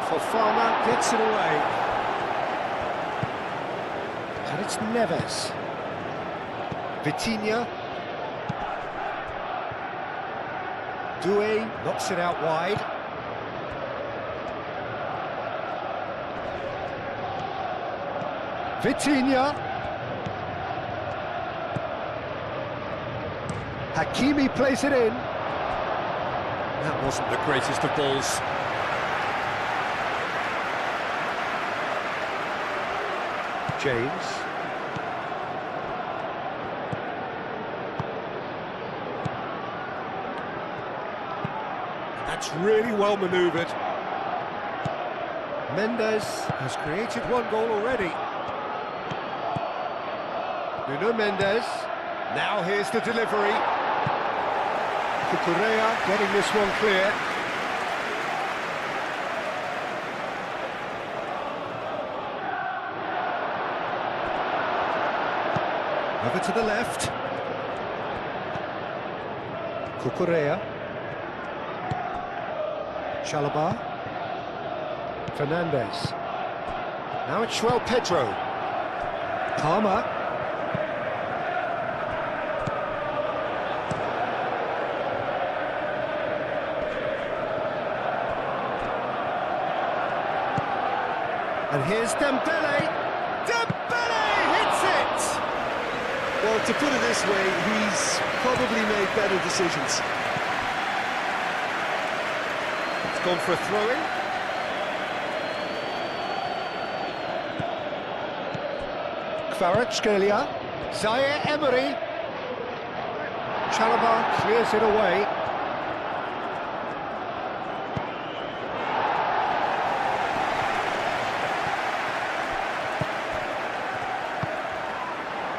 Fofana gets it away. And it's Neves. Vitinha. Doué knocks it out wide. Vitinha. Hakimi plays it in. That wasn't the greatest of balls. James. That's really well manoeuvred. Mendes has created one goal already. Nuno Mendes. Now here's the delivery. Cucurella getting this one clear. Over to the left. Cucurella. Chalobah. Fernandez. Now it's João Pedro. Palmer. And here's Dembele. Dembele hits it! Well, to put it this way, he's probably made better decisions. It's gone for a throw-in. Kvaratskhelia. Zaire Emery. Chalobah clears it away.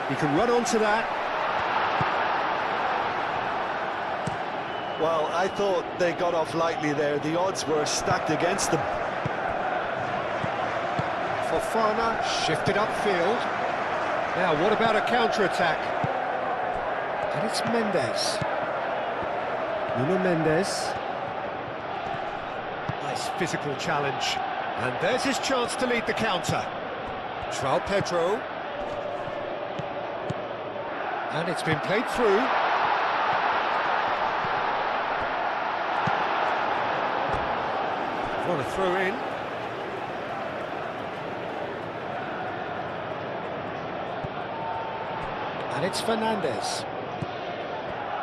He can run onto that. Well, I thought they got off lightly there. The odds were stacked against them. Fofana shifted upfield. Now, what about a counter-attack? And it's Mendes. Nuno Mendes. Nice physical challenge. And there's his chance to lead the counter. João Pedro. And it's been played through. Want to throw in. And it's Fernandez.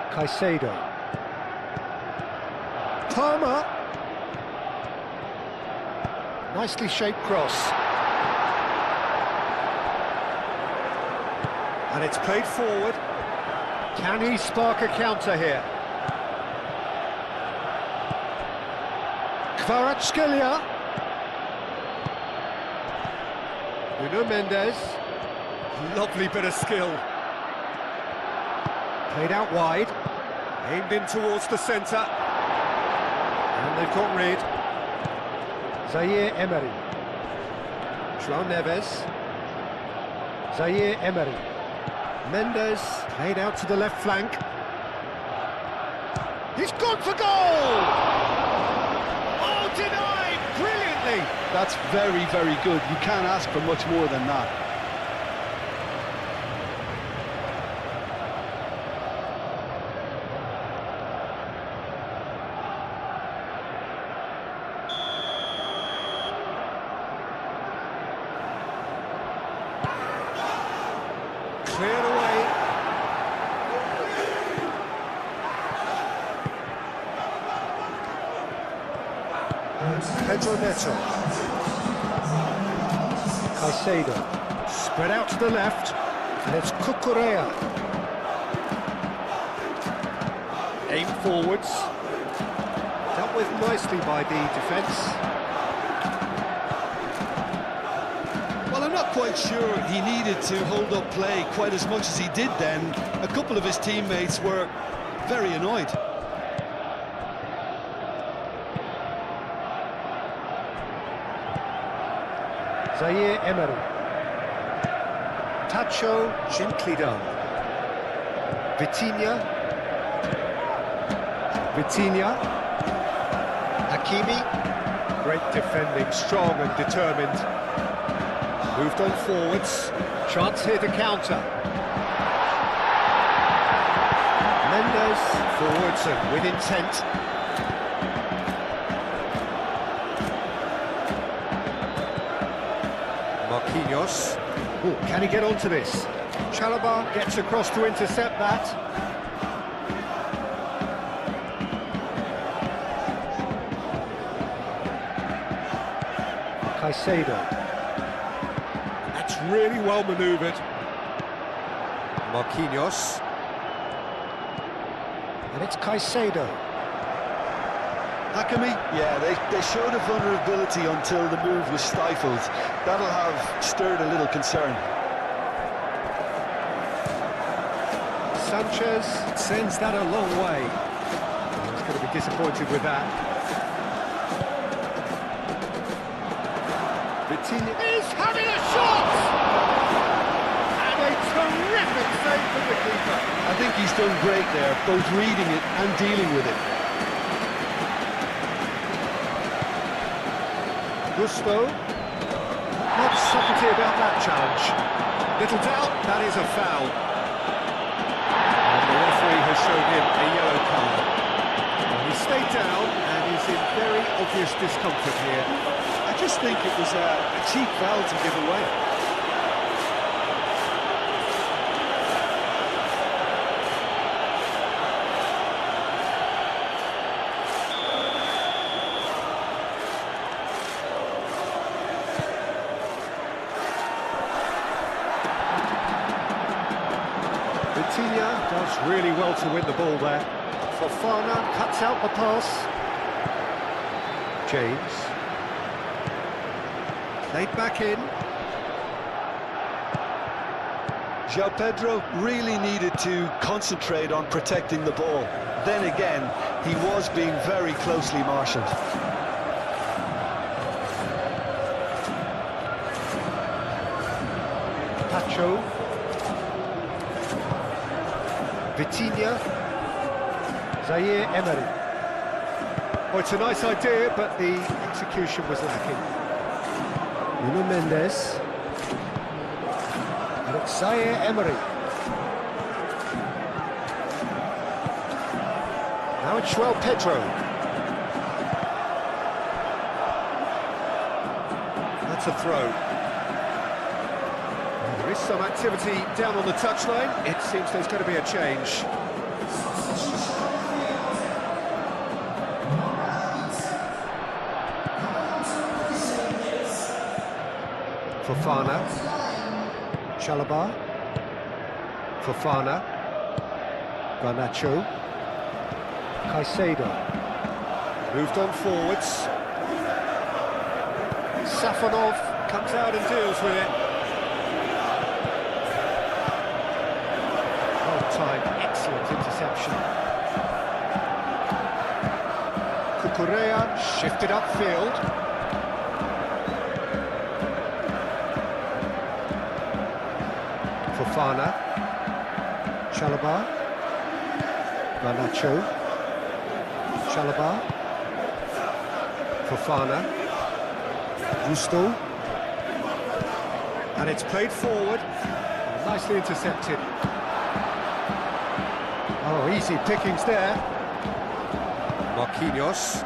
Caicedo. Palmer. Nicely shaped cross. And it's played forward. Can he spark a counter here? Kvaratskhelia. Nuno Mendes. Lovely bit of skill. Played out wide. Aimed in towards the centre. And they've got rid. Zaire Emery. João Neves. Zaire Emery. Mendes played out to the left flank. He's gone for goal! Oh, denied brilliantly! That's very, very good. You can't ask for much more than that. Cleared away. Pedro Neto. Caicedo. Spread out to the left. And it's Cucurella. Aim forwards. Dealt with nicely by the defence. Well, I'm not quite sure he needed to hold up play quite as much as he did then. A couple of his teammates were very annoyed. Zaire Emery. Tacho, gently done. Vitinha. Vitinha. Hakimi. Great defending, strong and determined. Moved on forwards. Chance here to counter. Mendes forwards and with intent. Marquinhos. Ooh, can he get onto this? Chalobah gets across to intercept that. Caicedo. That's really well manoeuvred. Marquinhos. And it's Caicedo. Hakimi, yeah, they showed a vulnerability until the move was stifled. That'll have stirred a little concern. Sanchez sends that a long way. He's going to be disappointed with that. Vitinha is having a shot! And a terrific save from the keeper. I think he's done great there, both reading it and dealing with it. Gusto. Not subtlety about that challenge. Little doubt, that is a foul. And the referee has shown him a yellow card. Well, he stayed down and is in very obvious discomfort here. I just think it was a cheap foul to give away. Vitinha does really well to win the ball there. Fofana cuts out the pass. James. Played back in. João Pedro really needed to concentrate on protecting the ball. Then again, he was being very closely marshalled. Pacho. Vitinha. Zaire Emery. Oh, it's a nice idea, but the execution was lacking. Nuno Mendes. And it's Zaire Emery. Now it's João Pedro. That's a throw. There is some activity down on the touchline. It seems there's going to be a change. Fofana. Chalobah. Fofana. Garnacho. Caicedo. Moved on forwards. Safonov comes out and deals with it. Time, excellent interception. Cucurella shifted upfield. Fofana. Chalobah. Garnacho. Chalobah. Fofana. Gusto. And it's played forward. Nicely intercepted. Oh, easy pickings there. Marquinhos.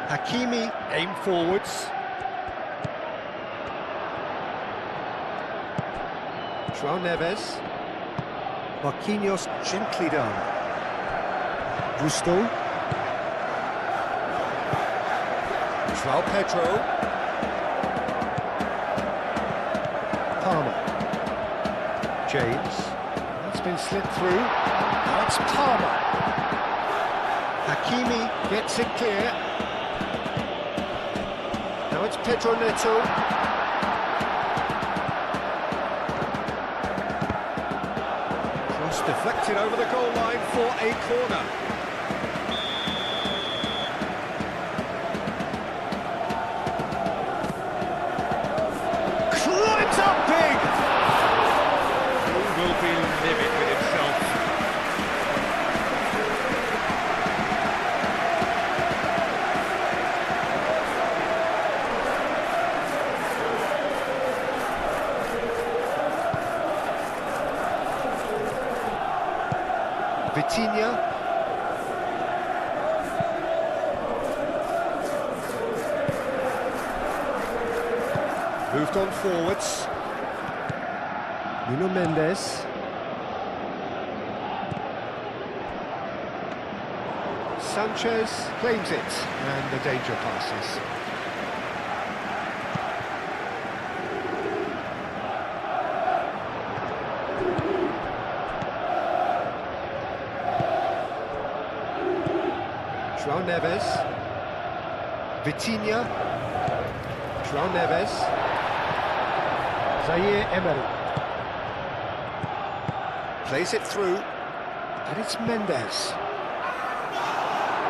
Hakimi aim forwards. João Neves. Marquinhos gently done. Gusto. João Pedro. Palmer. James. It's been slipped through. Now it's Palmer. Hakimi gets it clear. Now it's Pedro Neto. Cross deflected over the goal line for a corner. Climbs up big! Will be livid with himself. Moved on forwards. Nuno Mendes. Sanchez claims it, and the danger passes. João Neves. Vitinha. João Neves. Zaire Emery. Plays it through, and it's Mendes.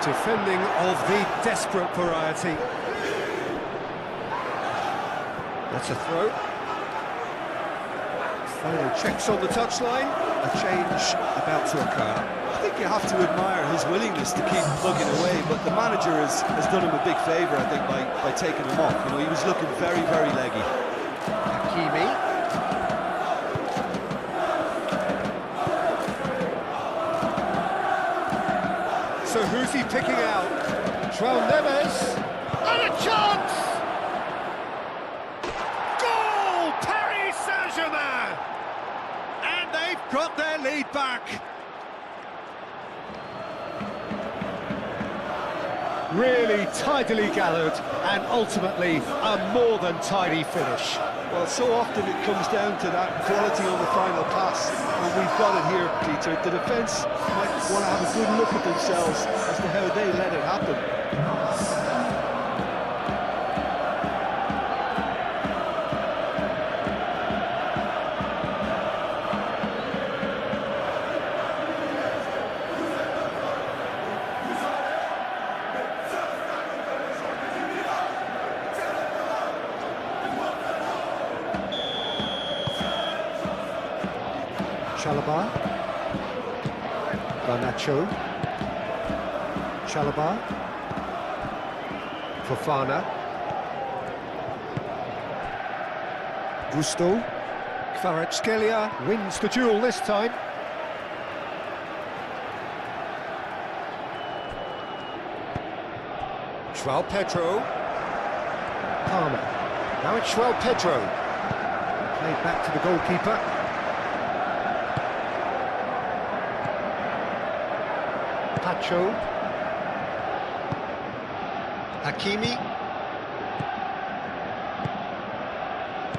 Defending of the desperate variety. That's a throw. Final checks on the touchline. A change about to occur. I think you have to admire his willingness to keep plugging away, but the manager has done him a big favour, I think, by taking him off. You know, he was looking very, very leggy. Hakimi. So who's he picking out? João Neves. And a chance! Goal! Paris Saint-Germain! And they've got their lead back. Really tidily gathered, and ultimately a more than tidy finish. Well, so often it comes down to that quality on the final pass, and we've got it here, Peter. The defence might want to have a good look at themselves as to how they let it happen. Chalobah. Garnacho. Chalobah. Fofana. Gusto. Kvaratskhelia wins the duel this time. João Pedro. Palmer. Now it's João Pedro. Played back to the goalkeeper. Pacho. Hakimi.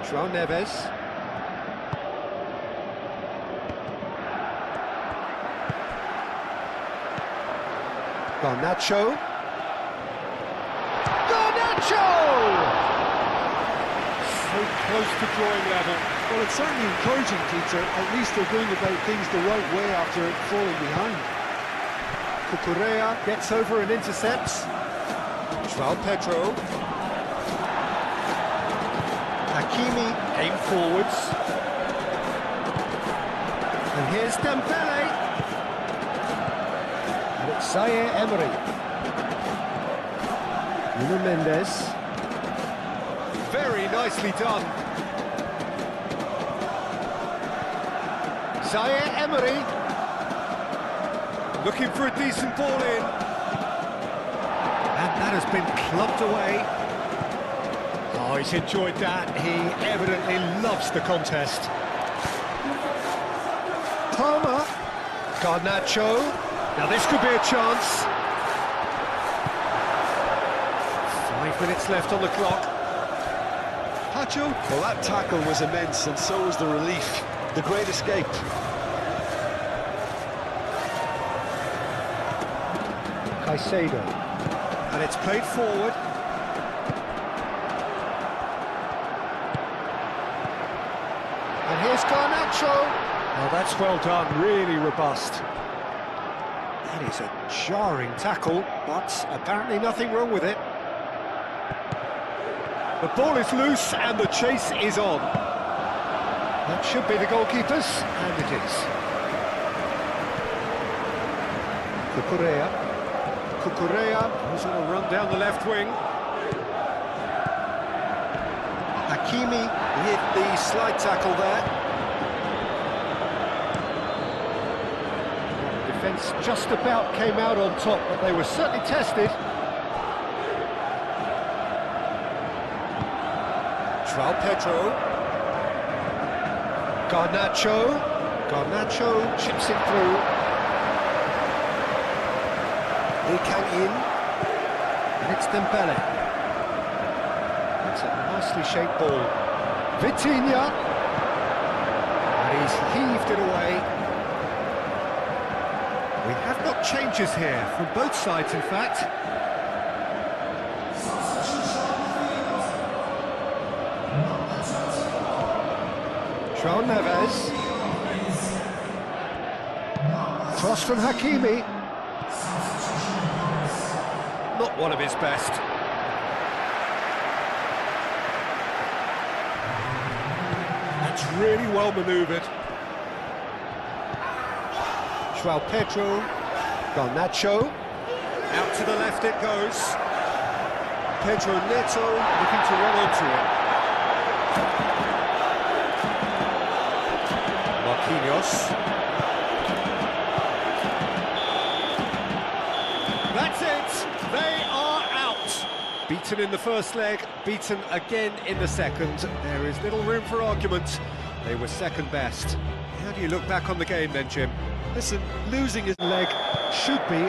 João Neves. Garnacho. Garnacho! So close to drawing level. Well, it's certainly encouraging, Peter. At least they're going about things the right way after falling behind. Cucurella gets over and intercepts. João Pedro. Hakimi aim forwards. And here's Dembele. And it's Zaire Emery. Nuno Mendes. Very nicely done. Zaire Emery. Looking for a decent ball in. And that has been clubbed away. Oh, he's enjoyed that. He evidently loves the contest. Palmer. Garnacho. Now this could be a chance. 5 minutes left on the clock. Pacho? Well, that tackle was immense, and so was the relief. The great escape. Caicedo, and it's played forward. And here's Garnacho. Oh, that's well done, really robust. That is a jarring tackle, but apparently nothing wrong with it. The ball is loose and the chase is on. That should be the goalkeepers, and it is. Cucurella. Cucurella, who's on a run down the left wing. Hakimi hit the slide tackle there. The defence just about came out on top, but they were certainly tested. João Pedro. Garnacho chips it through. Kang in. And it's Dembele. That's a nicely shaped ball. Vitinha. And he's heaved it away. We have got changes here, from both sides in fact. João Neves. Toss from Hakimi. Not one of his best. That's really well manoeuvred. João Pedro. Garnacho. Out to the left it goes. Pedro Neto looking to run onto it. Marquinhos. That's it! They are out! Beaten in the first leg, beaten again in the second. There is little room for argument. They were second best. How do you look back on the game then, Jim? Listen, losing his leg should be